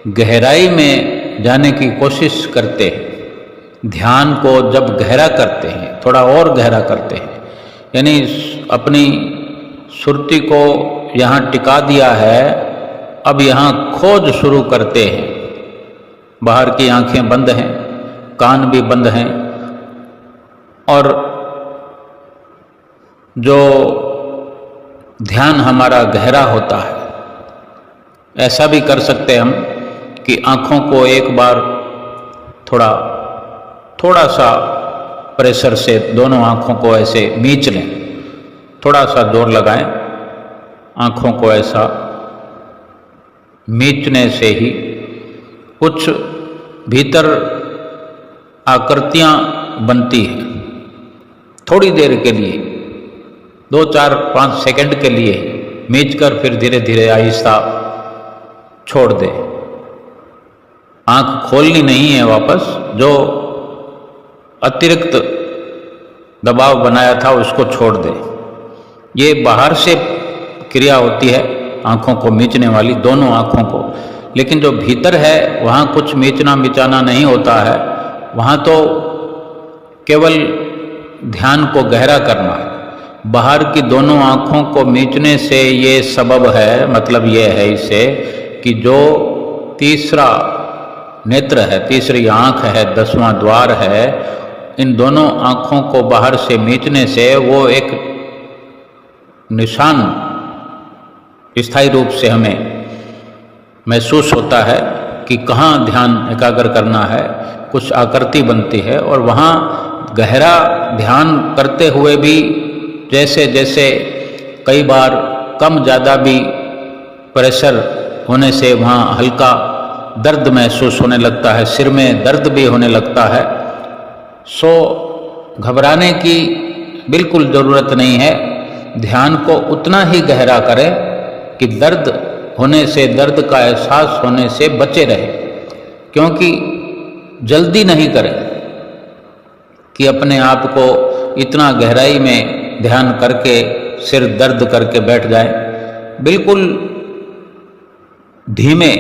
गहराई में जाने की कोशिश करते हैं, ध्यान को जब गहरा करते हैं, थोड़ा और गहरा करते हैं, यानी अपनी सुरती को यहाँ टिका दिया है, अब यहाँ खोज शुरू करते हैं। बाहर की आंखें बंद हैं, कान भी बंद हैं, और जो ध्यान हमारा गहरा होता है, ऐसा भी कर सकते हम कि आँखों को एक बार थोड़ा सा प्रेशर से दोनों आँखों को ऐसे मीच लें, थोड़ा सा जोर लगाएं। आँखों को ऐसा मीचने से ही कुछ भीतर आकृतियाँ बनती हैं। थोड़ी देर के लिए, 2, 4, 5 सेकंड के लिए मीच कर फिर धीरे धीरे आहिस्ता छोड़ दें। आँख खोलनी नहीं है वापस, जो अतिरिक्त दबाव बनाया था उसको छोड़ दें। ये बाहर से क्रिया होती है आँखों को मीचने वाली, दोनों आँखों को, लेकिन जो भीतर है वहाँ कुछ मीचना मिचाना नहीं होता है। वहाँ तो केवल ध्यान को गहरा करना है। बाहर की दोनों आँखों को मीचने से ये सबब है, मतलब ये है इसे कि जो तीसरा नेत्र है, तीसरी आँख है, 10वां द्वार है, इन दोनों आँखों को बाहर से मीचने से वो एक निशान स्थायी रूप से हमें महसूस होता है कि कहाँ ध्यान एकाग्र करना है। कुछ आकृति बनती है और वहाँ गहरा ध्यान करते हुए भी जैसे जैसे कई बार कम ज़्यादा भी प्रेशर होने से वहाँ हल्का दर्द महसूस होने लगता है, सिर में दर्द भी होने लगता है। सो घबराने की बिल्कुल ज़रूरत नहीं है। ध्यान को उतना ही गहरा करें कि दर्द होने से, दर्द का एहसास होने से बचे रहे, क्योंकि जल्दी नहीं करें कि अपने आप को इतना गहराई में ध्यान करके सिर दर्द करके बैठ जाए। बिल्कुल धीमे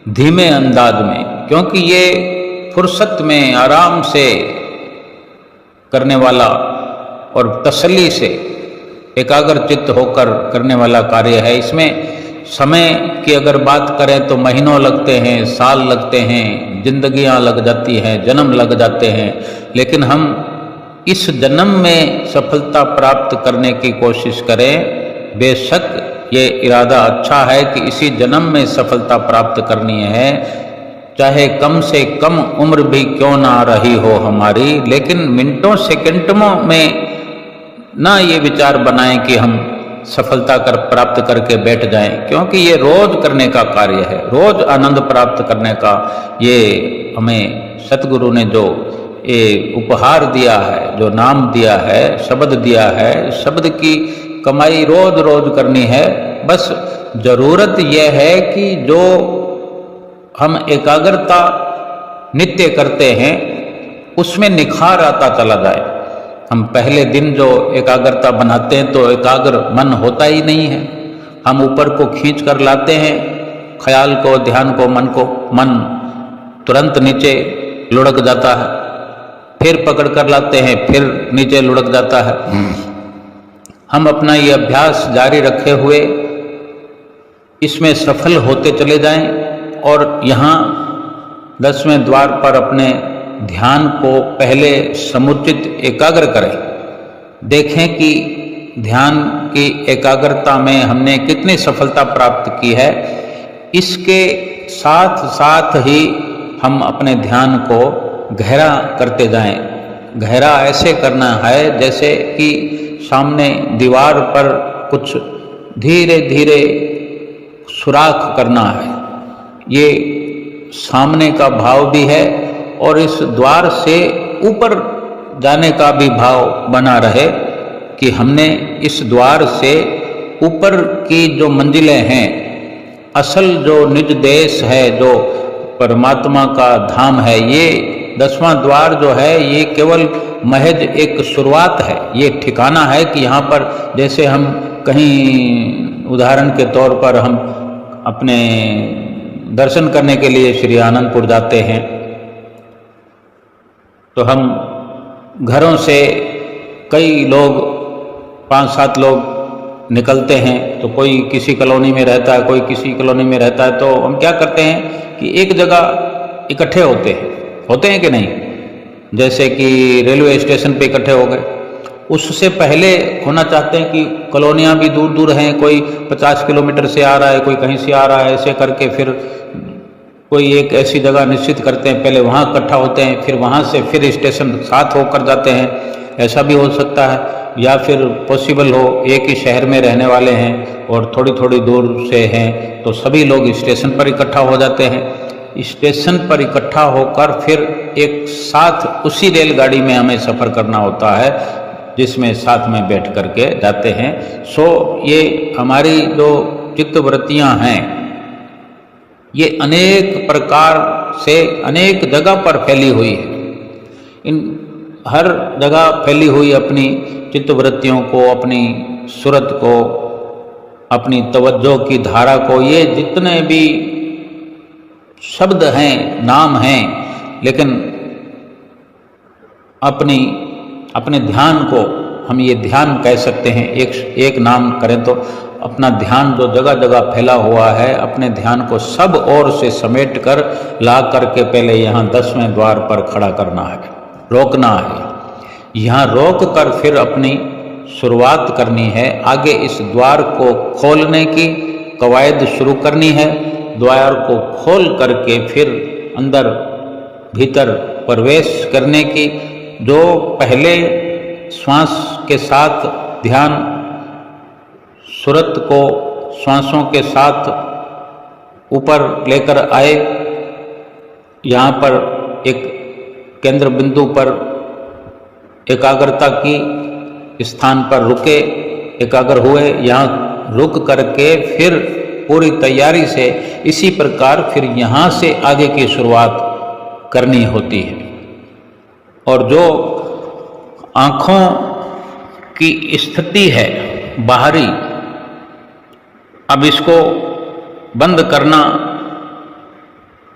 धीमे अंदाज में, क्योंकि ये फुर्सत में आराम से करने वाला और तसल्ली से एकाग्र चित्त होकर करने वाला कार्य है। इसमें समय की अगर बात करें तो महीनों लगते हैं, साल लगते हैं, जिंदगियां लग जाती हैं, जन्म लग जाते हैं, लेकिन हम इस जन्म में सफलता प्राप्त करने की कोशिश करें। बेशक ये इरादा अच्छा है कि इसी जन्म में सफलता प्राप्त करनी है, चाहे कम से कम उम्र भी क्यों ना रही हो हमारी, लेकिन मिनटों सेकंडों में ना ये विचार बनाएं कि हम सफलता प्राप्त करके बैठ जाएं, क्योंकि ये रोज करने का कार्य है, रोज आनंद प्राप्त करने का। ये हमें सतगुरु ने जो ये उपहार दिया है, जो नाम दिया है, शब्द दिया है, शब्द की कमाई रोज रोज करनी है। बस जरूरत यह है कि जो हम एकाग्रता नित्य करते हैं उसमें निखार आता चला जाए। हम पहले दिन जो एकाग्रता बनाते हैं तो एकाग्र मन होता ही नहीं है। हम ऊपर को खींच कर लाते हैं ख्याल को, ध्यान को, मन तुरंत नीचे लुढ़क जाता है, फिर पकड़ कर लाते हैं, फिर नीचे लुढ़क जाता है। हम अपना ये अभ्यास जारी रखे हुए इसमें सफल होते चले जाएं और यहाँ 10वें द्वार पर अपने ध्यान को पहले समुचित एकाग्र करें। देखें कि ध्यान की एकाग्रता में हमने कितनी सफलता प्राप्त की है। इसके साथ साथ ही हम अपने ध्यान को गहरा करते जाएं। गहरा ऐसे करना है जैसे कि सामने दीवार पर कुछ धीरे धीरे सुराख करना है। ये सामने का भाव भी है और इस द्वार से ऊपर जाने का भी भाव बना रहे कि हमने इस द्वार से ऊपर की जो मंजिलें हैं, असल जो निज देश है, जो परमात्मा का धाम है, ये 10वां द्वार जो है ये केवल महज एक शुरुआत है। ये ठिकाना है कि यहाँ पर जैसे हम कहीं उदाहरण के तौर पर हम अपने दर्शन करने के लिए श्री आनंदपुर जाते हैं तो हम घरों से कई लोग 5-7 लोग निकलते हैं, तो कोई किसी कॉलोनी में रहता है, कोई किसी कॉलोनी में रहता है, तो हम क्या करते हैं कि एक जगह इकट्ठे होते हैं कि नहीं। जैसे कि रेलवे स्टेशन पे इकट्ठे हो गए, उससे पहले होना चाहते हैं कि कॉलोनियाँ भी दूर दूर हैं, कोई 50 किलोमीटर से आ रहा है, कोई कहीं से आ रहा है, ऐसे करके फिर कोई एक ऐसी जगह निश्चित करते हैं, पहले वहाँ इकट्ठा होते हैं, फिर वहाँ से फिर स्टेशन साथ होकर जाते हैं। ऐसा भी हो सकता है, या फिर पॉसिबल हो एक ही शहर में रहने वाले हैं और थोड़ी थोड़ी दूर से हैं, तो सभी लोग स्टेशन पर इकट्ठा हो जाते हैं। स्टेशन पर इकट्ठा होकर फिर एक साथ उसी रेलगाड़ी में हमें सफ़र करना होता है जिसमें साथ में बैठ करके जाते हैं। सो ये हमारी जो चित्तवृत्तियाँ हैं ये अनेक प्रकार से अनेक जगह पर फैली हुई है। इन हर जगह फैली हुई अपनी चित्तवृत्तियों को, अपनी सूरत को, अपनी तवज्जो की धारा को, ये जितने भी शब्द हैं, नाम हैं, लेकिन अपने ध्यान को हम ये ध्यान कह सकते हैं। एक नाम करें तो अपना ध्यान जो जगह जगह फैला हुआ है, अपने ध्यान को सब ओर से समेट कर ला करके पहले यहाँ 10वें द्वार पर खड़ा करना है, रोकना है। यहाँ रोक कर फिर अपनी शुरुआत करनी है, आगे इस द्वार को खोलने की कवायद शुरू करनी है। द्वार को खोल करके फिर अंदर भीतर प्रवेश करने की, जो पहले श्वास के साथ ध्यान सूरत को श्वासों के साथ ऊपर लेकर आए, यहाँ पर एक केंद्र बिंदु पर एकाग्रता की स्थान पर रुके, एकाग्र हुए, यहाँ रुक करके फिर पूरी तैयारी से इसी प्रकार फिर यहाँ से आगे की शुरुआत करनी होती है। और जो आँखों की स्थिति है बाहरी, अब इसको बंद करना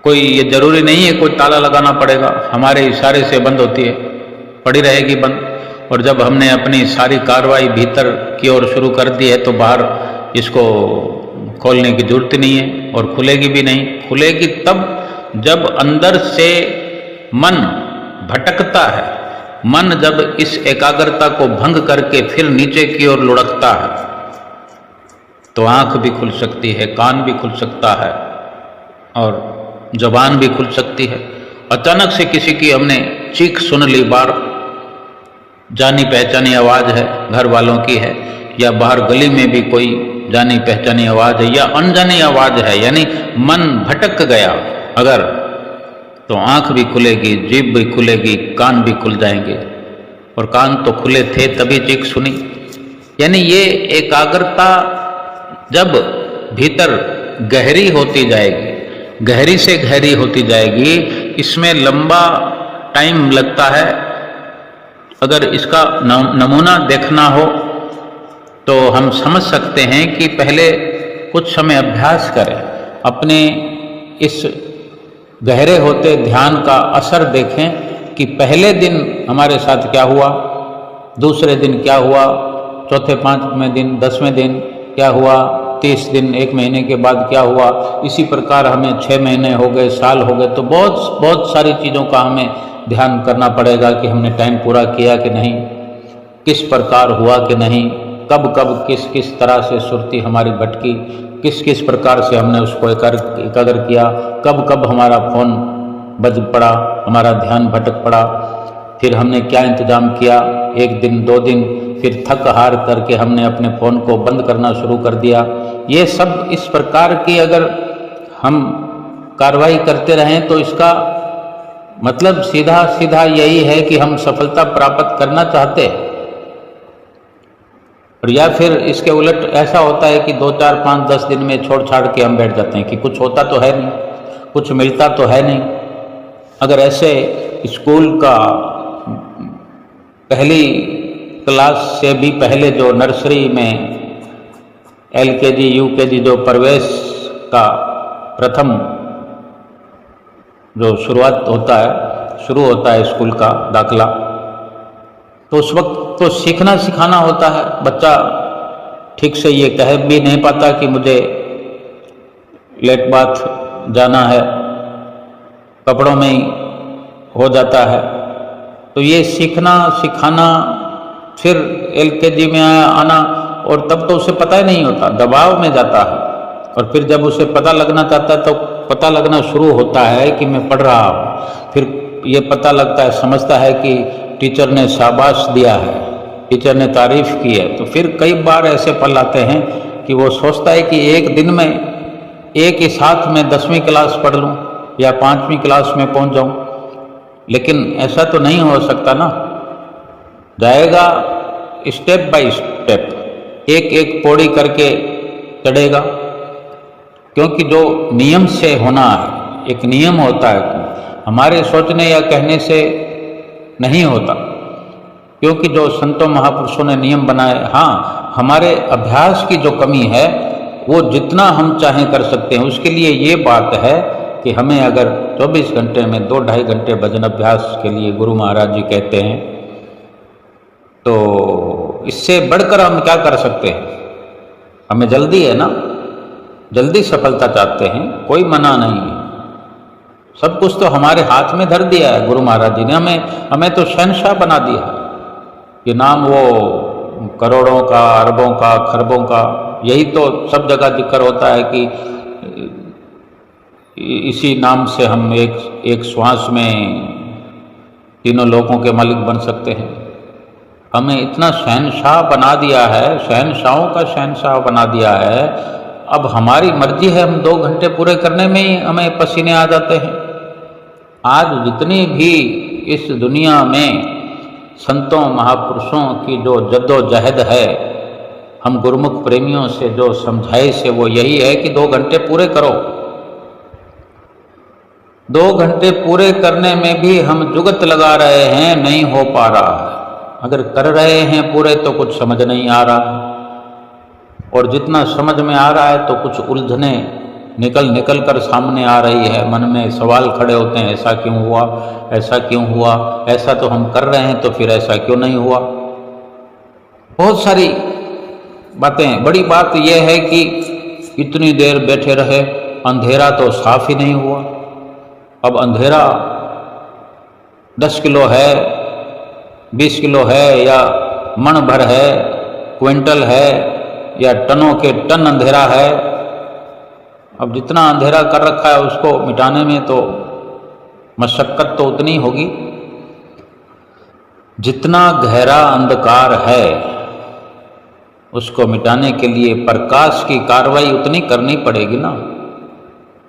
कोई ये जरूरी नहीं है कोई ताला लगाना पड़ेगा, हमारे इशारे से बंद होती है, पड़ी रहेगी बंद। और जब हमने अपनी सारी कार्रवाई भीतर की ओर शुरू कर दी है तो बाहर इसको खोलने की जरूरत नहीं है और खुलेगी भी नहीं। खुलेगी तब जब अंदर से मन भटकता है, मन जब इस एकाग्रता को भंग करके फिर नीचे की ओर लुढ़कता है तो आंख भी खुल सकती है, कान भी खुल सकता है और जुबान भी खुल सकती है। अचानक से किसी की हमने चीख सुन ली, बार जानी पहचानी आवाज़ है, घर वालों की है, या बाहर गली में भी कोई जानी पहचानी आवाज़ है या अनजानी आवाज़ है, यानी मन भटक गया अगर, तो आंख भी खुलेगी, जीभ भी खुलेगी, कान भी खुल जाएंगे। और कान तो खुले थे तभी चीख सुनी। यानी ये एकाग्रता जब भीतर गहरी होती जाएगी, गहरी से गहरी होती जाएगी, इसमें लंबा टाइम लगता है। अगर इसका नमूना देखना हो तो हम समझ सकते हैं कि पहले कुछ समय अभ्यास करें, अपने इस गहरे होते ध्यान का असर देखें कि पहले दिन हमारे साथ क्या हुआ, दूसरे दिन क्या हुआ, चौथे पांचवें दिन, 10वें दिन क्या हुआ, 30 दिन, 1 महीने के बाद क्या हुआ। इसी प्रकार हमें 6 महीने हो गए, साल हो गए, तो बहुत बहुत सारी चीज़ों का हमें ध्यान करना पड़ेगा कि हमने टाइम पूरा किया कि नहीं, किस प्रकार हुआ कि नहीं, कब कब किस किस तरह से सुरती हमारी भटकी, किस किस प्रकार से हमने उसको एकाग्र किया, कब कब हमारा फ़ोन बज पड़ा, हमारा ध्यान भटक पड़ा, फिर हमने क्या इंतजाम किया, 1 दिन 2 दिन, फिर थक हार करके हमने अपने फ़ोन को बंद करना शुरू कर दिया। ये सब इस प्रकार की अगर हम कार्रवाई करते रहें तो इसका मतलब सीधा सीधा यही है कि हम सफलता प्राप्त करना चाहते हैं। और या फिर इसके उलट ऐसा होता है कि 2 4 5 10 दिन में छोड़ छाड़ के हम बैठ जाते हैं कि कुछ होता तो है नहीं, कुछ मिलता तो है नहीं। अगर ऐसे स्कूल का पहली क्लास से भी पहले जो नर्सरी में LKG UKG जो प्रवेश का प्रथम जो शुरुआत होता है, शुरू होता है स्कूल का दाखला, तो उस वक्त तो सीखना सिखाना होता है। बच्चा ठीक से ये कह भी नहीं पाता कि मुझे लेट बाथ जाना है, कपड़ों में ही हो जाता है। तो ये सीखना सिखाना, फिर LKG में आना, और तब तो उसे पता ही नहीं होता, दबाव में जाता है। और फिर जब उसे पता लगना चाहता है तो पता लगना शुरू होता है कि मैं पढ़ रहा हूँ। फिर ये पता लगता है, समझता है कि टीचर ने शाबाश दिया है, टीचर ने तारीफ की है। तो फिर कई बार ऐसे पल आते हैं कि वो सोचता है कि एक दिन में एक ही साथ में 10वीं क्लास पढ़ लूँ या 5वीं क्लास में पहुँच जाऊँ, लेकिन ऐसा तो नहीं हो सकता ना। जाएगा स्टेप बाय स्टेप, एक एक पौड़ी करके चढ़ेगा, क्योंकि जो नियम से होना है, एक नियम होता है, हमारे सोचने या कहने से नहीं होता। क्योंकि जो संतों महापुरुषों ने नियम बनाए, हाँ हमारे अभ्यास की जो कमी है वो जितना हम चाहें कर सकते हैं। उसके लिए ये बात है कि हमें अगर 24 घंटे में 2 ढाई घंटे भजन अभ्यास के लिए गुरु महाराज जी कहते हैं, तो इससे बढ़कर हम क्या कर सकते हैं। हमें जल्दी है ना, जल्दी सफलता चाहते हैं, कोई मना नहीं है। सब कुछ तो हमारे हाथ में धर दिया है गुरु महाराज जी ने, हमें तो शहंशाह बना दिया। ये नाम वो करोड़ों का, अरबों का, खरबों का, यही तो सब जगह जिक्र होता है कि इसी नाम से हम एक श्वास में तीनों लोगों के मालिक बन सकते हैं। हमें इतना शहंशाह बना दिया है, शहंशाहों का शहंशाह बना दिया है। अब हमारी मर्जी है, हम 2 घंटे पूरे करने में ही हमें पसीने आ जाते हैं। आज जितनी भी इस दुनिया में संतों महापुरुषों की जो जद्दोजहद है, हम गुरुमुख प्रेमियों से जो समझाइश है वो यही है कि 2 घंटे पूरे करो। 2 घंटे पूरे करने में भी हम जुगत लगा रहे हैं, नहीं हो पा रहा है। अगर कर रहे हैं पूरे तो कुछ समझ नहीं आ रहा है, और जितना समझ में आ रहा है तो कुछ उलझने निकल कर सामने आ रही है। मन में सवाल खड़े होते हैं, ऐसा क्यों हुआ, ऐसा क्यों हुआ, ऐसा तो हम कर रहे हैं तो फिर ऐसा क्यों नहीं हुआ। बहुत सारी बातें। बड़ी बात यह है कि इतनी देर बैठे रहे, अंधेरा तो साफ ही नहीं हुआ। अब अंधेरा 10 किलो है, 20 किलो है, या मन भर है, क्विंटल है, या टनों के टन अंधेरा है। अब जितना अंधेरा कर रखा है उसको मिटाने में तो मशक्कत तो उतनी होगी। जितना गहरा अंधकार है उसको मिटाने के लिए प्रकाश की कार्रवाई उतनी करनी पड़ेगी ना।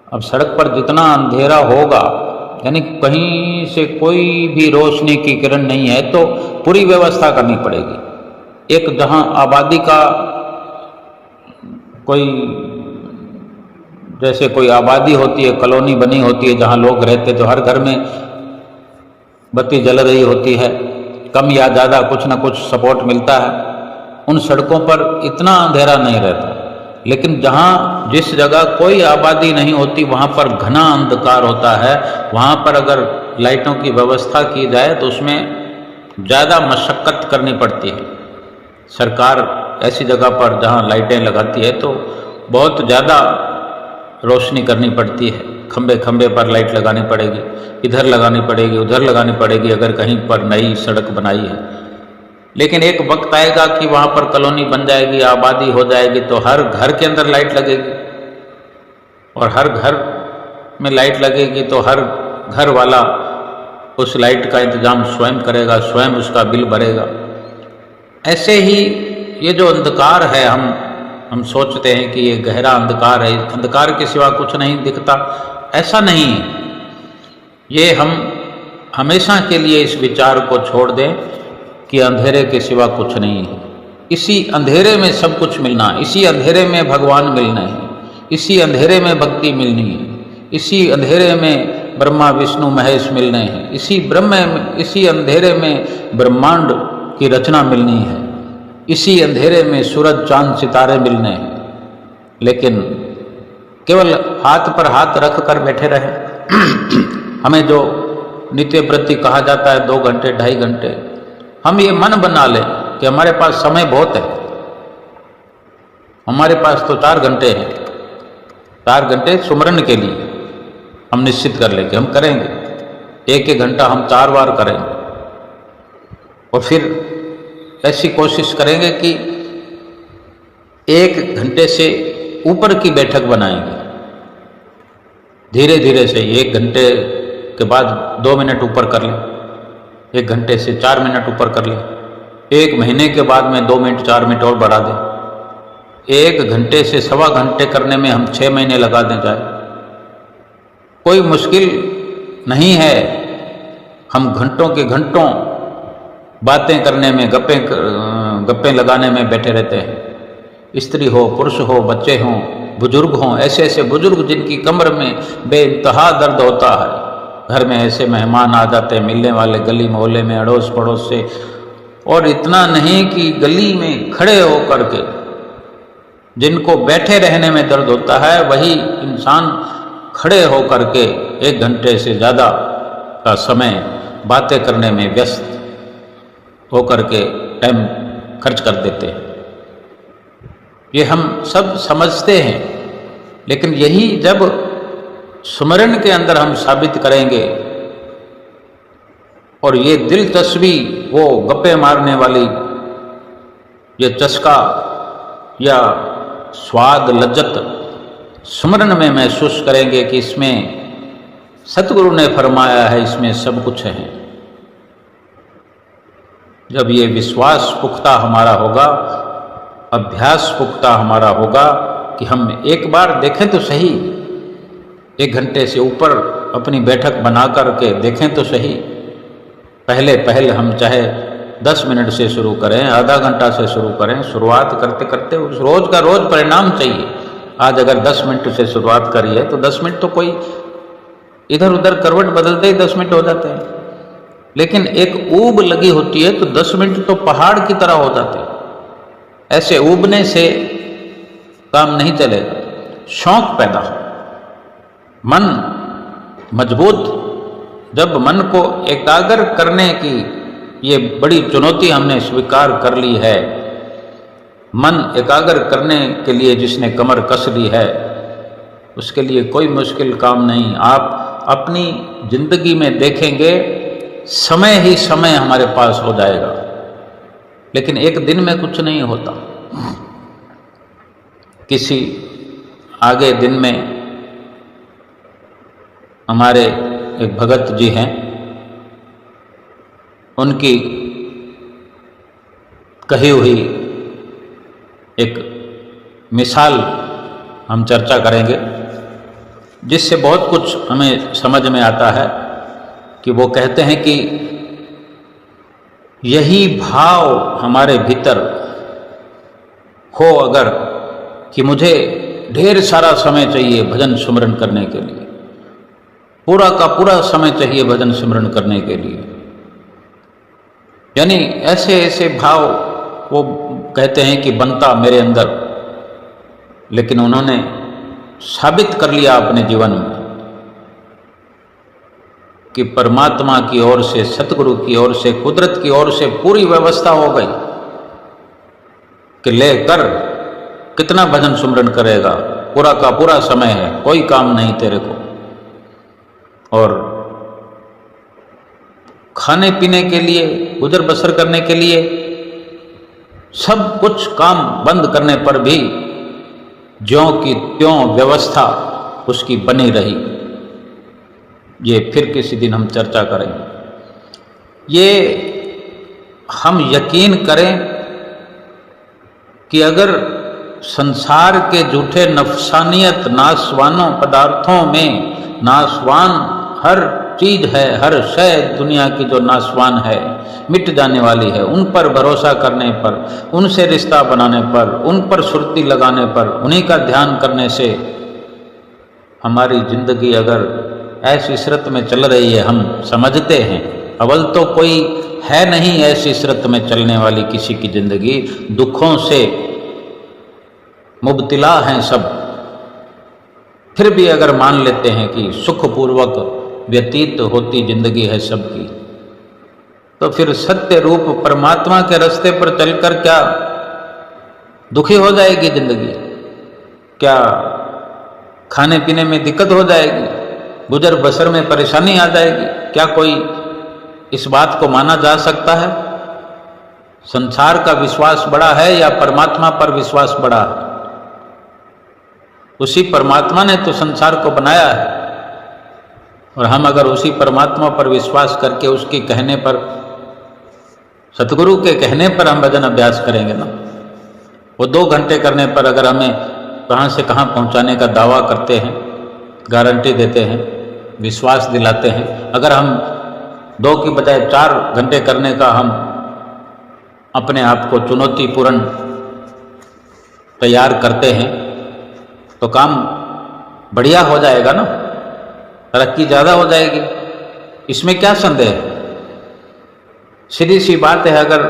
अब सड़क पर जितना अंधेरा होगा, यानी कहीं से कोई भी रोशनी की किरण नहीं है, तो पूरी व्यवस्था करनी पड़ेगी। एक जहां आबादी का कोई, जैसे कोई आबादी होती है, कॉलोनी बनी होती है जहां लोग रहते, तो हर घर में बत्ती जल रही होती है, कम या ज़्यादा कुछ ना कुछ सपोर्ट मिलता है। उन सड़कों पर इतना अंधेरा नहीं रहता, लेकिन जहाँ जिस जगह कोई आबादी नहीं होती वहाँ पर घना अंधकार होता है, वहाँ पर अगर लाइटों की व्यवस्था की जाए तो उसमें ज़्यादा मशक्क़त करनी पड़ती है। सरकार ऐसी जगह पर जहाँ लाइटें लगाती है तो बहुत ज़्यादा रोशनी करनी पड़ती है, खंबे खंबे पर लाइट लगानी पड़ेगी, इधर लगानी पड़ेगी, उधर लगानी पड़ेगी अगर कहीं पर नई सड़क बनाई है। लेकिन एक वक्त आएगा कि वहाँ पर कॉलोनी बन जाएगी, आबादी हो जाएगी, तो हर घर के अंदर लाइट लगेगी, और हर घर में लाइट लगेगी तो हर घर वाला उस लाइट का इंतज़ाम स्वयं करेगा, स्वयं उसका बिल भरेगा। ऐसे ही ये जो अंधकार है, हम सोचते हैं कि ये गहरा अंधकार है, अंधकार के सिवा कुछ नहीं दिखता, ऐसा नहीं है। ये हम हमेशा के लिए इस विचार को छोड़ दें कि अंधेरे के सिवा कुछ नहीं है। इसी अंधेरे में सब कुछ मिलना, इसी अंधेरे में भगवान मिलने हैं, इसी अंधेरे में भक्ति मिलनी है, इसी अंधेरे में ब्रह्मा विष्णु महेश मिलने हैं, इसी अंधेरे में ब्रह्मांड की रचना मिलनी है, इसी अंधेरे में सूरज चांद सितारे मिलने हैं। लेकिन केवल हाथ पर हाथ रख कर बैठे रहे। हमें जो नित्य प्रति कहा जाता है 2 घंटे 2.5 घंटे, हम ये मन बना लें कि हमारे पास समय बहुत है, हमारे पास तो 4 घंटे हैं, 4 घंटे सुमरन के लिए हम निश्चित कर लें कि हम करेंगे, 1-1 घंटा हम 4 बार करेंगे, और फिर ऐसी कोशिश करेंगे कि 1 घंटे से ऊपर की बैठक बनाएंगे। धीरे धीरे से 1 घंटे के बाद 2 मिनट ऊपर कर लें, 1 घंटे से 4 मिनट ऊपर कर लें, 1 महीने के बाद में 2 मिनट 4 मिनट और बढ़ा दें, 1 घंटे से 1.25 घंटे करने में हम 6 महीने लगा दें जाए। कोई मुश्किल नहीं है। हम घंटों के घंटों बातें करने में, गप्पे लगाने में बैठे रहते हैं। स्त्री हो, पुरुष हो, बच्चे हों, बुजुर्ग हों, ऐसे ऐसे बुजुर्ग जिनकी कमर में बेइंतहा दर्द होता है, घर में ऐसे मेहमान आ जाते हैं मिलने वाले, गली मोहल्ले में, अड़ोस पड़ोस से, और इतना नहीं कि गली में खड़े होकर के जिनको बैठे रहने में दर्द होता है, वही इंसान खड़े होकर के 1 घंटे से ज़्यादा का समय बातें करने में व्यस्त होकर के टाइम खर्च कर देते हैं। ये हम सब समझते हैं, लेकिन यही जब सुमरन के अंदर हम साबित करेंगे, और ये दिलचस्पी, वो गप्पे मारने वाली ये चस्का या स्वाद लज्जत सुमरन में महसूस करेंगे कि इसमें सतगुरु ने फरमाया है, इसमें सब कुछ है। जब ये विश्वास पुख्ता हमारा होगा, अभ्यास पुख्ता हमारा होगा कि हम एक बार देखें तो सही, 1 घंटे से ऊपर अपनी बैठक बना करके देखें तो सही। पहले हम चाहे 10 मिनट से शुरू करें, आधा घंटा से शुरू करें, शुरुआत करते करते उस रोज का रोज परिणाम चाहिए। आज अगर 10 मिनट से शुरुआत करी है तो 10 मिनट तो कोई इधर उधर करवट बदलते ही 10 मिनट हो जाते हैं, लेकिन एक ऊब लगी होती है तो 10 मिनट तो पहाड़ की तरह हो जाते हैं। ऐसे ऊबने से काम नहीं चलेगा। शौक पैदा हो, मन मजबूत, जब मन को एकाग्र करने की ये बड़ी चुनौती हमने स्वीकार कर ली है, मन एकाग्र करने के लिए जिसने कमर कस ली है, उसके लिए कोई मुश्किल काम नहीं। आप अपनी जिंदगी में देखेंगे समय ही समय हमारे पास हो जाएगा, लेकिन एक दिन में कुछ नहीं होता। किसी आगे दिन में हमारे एक भगत जी हैं, उनकी कही हुई एक मिसाल हम चर्चा करेंगे, जिससे बहुत कुछ हमें समझ में आता है। कि वो कहते हैं कि यही भाव हमारे भीतर हो अगर, कि मुझे ढेर सारा समय चाहिए भजन सुमरन करने के लिए, पूरा का पूरा समय चाहिए भजन सिमरन करने के लिए, यानी ऐसे ऐसे भाव वो कहते हैं कि बनता मेरे अंदर, लेकिन उन्होंने साबित कर लिया अपने जीवन में कि परमात्मा की ओर से, सतगुरु की ओर से, कुदरत की ओर से पूरी व्यवस्था हो गई कि ले कर, कितना भजन सुमरन करेगा, पूरा का पूरा समय है, कोई काम नहीं तेरे को। और खाने पीने के लिए, गुजर बसर करने के लिए सब कुछ काम बंद करने पर भी ज्यों की त्यों व्यवस्था उसकी बनी रही। ये फिर किसी दिन हम चर्चा करेंगे। ये हम यकीन करें कि अगर संसार के झूठे नफसानियत नासवानों पदार्थों में नासवान हर चीज है, हर शय दुनिया की जो नासवान है, मिट जाने वाली है, उन पर भरोसा करने पर, उनसे रिश्ता बनाने पर, उन पर सुरती लगाने पर, उन्हीं का ध्यान करने से हमारी जिंदगी अगर ऐसी शरत में चल रही है, हम समझते हैं, अव्वल तो कोई है नहीं ऐसी शरत में चलने वाली किसी की जिंदगी, दुखों से मुब्तिला हैं सब, फिर भी अगर मान लेते हैं कि सुखपूर्वक व्यतीत होती जिंदगी है सबकी, तो फिर सत्य रूप परमात्मा के रास्ते पर चलकर क्या दुखी हो जाएगी जिंदगी? क्या खाने पीने में दिक्कत हो जाएगी? गुजर बसर में परेशानी आ जाएगी? क्या कोई इस बात को माना जा सकता है? संसार का विश्वास बड़ा है या परमात्मा पर विश्वास बड़ा है? उसी परमात्मा ने तो संसार को बनाया है, और हम अगर उसी परमात्मा पर विश्वास करके उसके कहने पर, सतगुरु के कहने पर हम भजन अभ्यास करेंगे ना, वो 2 घंटे करने पर अगर हमें कहाँ से कहाँ पहुँचाने का दावा करते हैं, गारंटी देते हैं, विश्वास दिलाते हैं, अगर हम 2 की बजाय 4 घंटे करने का हम अपने आप को चुनौतीपूर्ण तैयार करते हैं, तो काम बढ़िया हो जाएगा ना, तरक्की ज़्यादा हो जाएगी। इसमें क्या संदेह है? सीधी सी बात है, अगर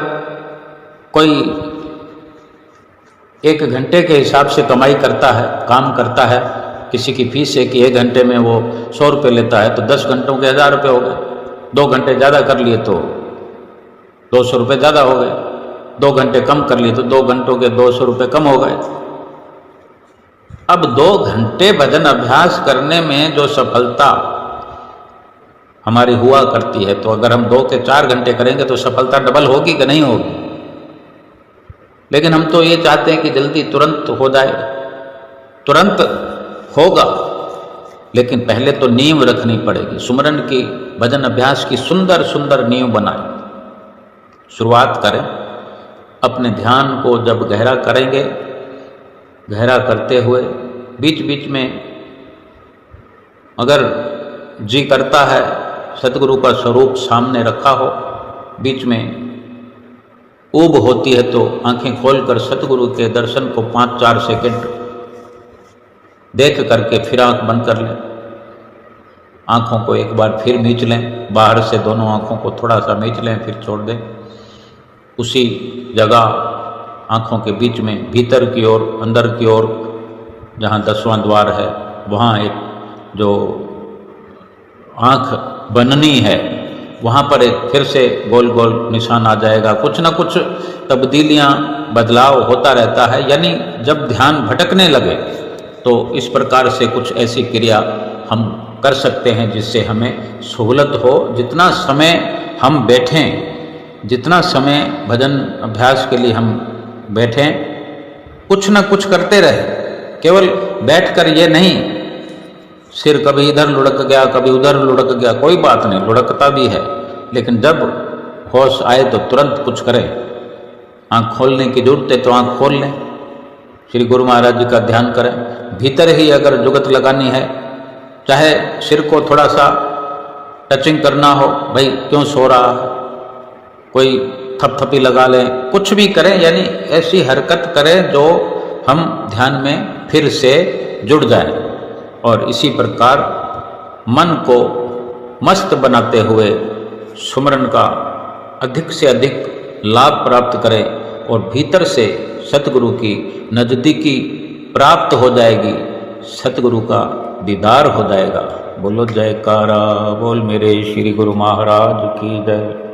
कोई 1 घंटे के हिसाब से कमाई करता है, काम करता है, किसी की फीस है कि 1 घंटे में वो 100 रुपये लेता है, तो 10 घंटों के 1000 रुपये हो गए। 2 घंटे ज़्यादा कर लिए तो 200 रुपये ज़्यादा हो गए। 2 घंटे कम कर लिए तो 2 घंटों के 200 रुपये कम हो गए। अब 2 घंटे भजन अभ्यास करने में जो सफलता हमारी हुआ करती है, तो अगर हम 2 के 4 घंटे करेंगे तो सफलता डबल होगी कि नहीं होगी? लेकिन हम तो ये चाहते हैं कि जल्दी तुरंत हो जाए, तुरंत होगा, लेकिन पहले तो नींव रखनी पड़ेगी। सुमरन की, भजन अभ्यास की सुंदर सुंदर नींव बनाएं, शुरुआत करें। अपने ध्यान को जब गहरा करेंगे, गहरा करते हुए बीच बीच में अगर जी करता है सतगुरु का स्वरूप सामने रखा हो, बीच में ऊब होती है तो आंखें खोलकर सतगुरु के दर्शन को 5-4 सेकंड देख करके फिर आंख बंद कर लें। आंखों को एक बार फिर मीच लें, बाहर से दोनों आंखों को थोड़ा सा मीच लें, फिर छोड़ दें। उसी जगह आंखों के बीच में भीतर की ओर, अंदर की ओर, जहाँ 10वां द्वार है, वहाँ एक जो आंख बननी है, वहाँ पर एक फिर से गोल गोल निशान आ जाएगा। कुछ ना कुछ तब्दीलियाँ, बदलाव होता रहता है। यानी जब ध्यान भटकने लगे तो इस प्रकार से कुछ ऐसी क्रिया हम कर सकते हैं जिससे हमें सहूलत हो। जितना समय हम बैठें, जितना समय भजन अभ्यास के लिए हम बैठें, कुछ ना कुछ करते रहे। केवल बैठकर ये नहीं, सिर कभी इधर लुढ़क गया, कभी उधर लुढ़क गया, कोई बात नहीं, लुढ़कता भी है, लेकिन जब होश आए तो तुरंत कुछ करें। आँख खोलने की जरूरत है तो आँख खोल लें, श्री गुरु महाराज जी का ध्यान करें। भीतर ही अगर जुगत लगानी है, चाहे सिर को थोड़ा सा टचिंग करना हो, भाई क्यों सो रहा है, कोई थपथपी लगा लें, कुछ भी करें, यानी ऐसी हरकत करें जो हम ध्यान में फिर से जुड़ जाएं। और इसी प्रकार मन को मस्त बनाते हुए सुमरन का अधिक से अधिक लाभ प्राप्त करें और भीतर से सतगुरु की नज़दीकी प्राप्त हो जाएगी, सतगुरु का दीदार हो जाएगा। बोलो जयकारा बोल मेरे श्री गुरु महाराज की जय।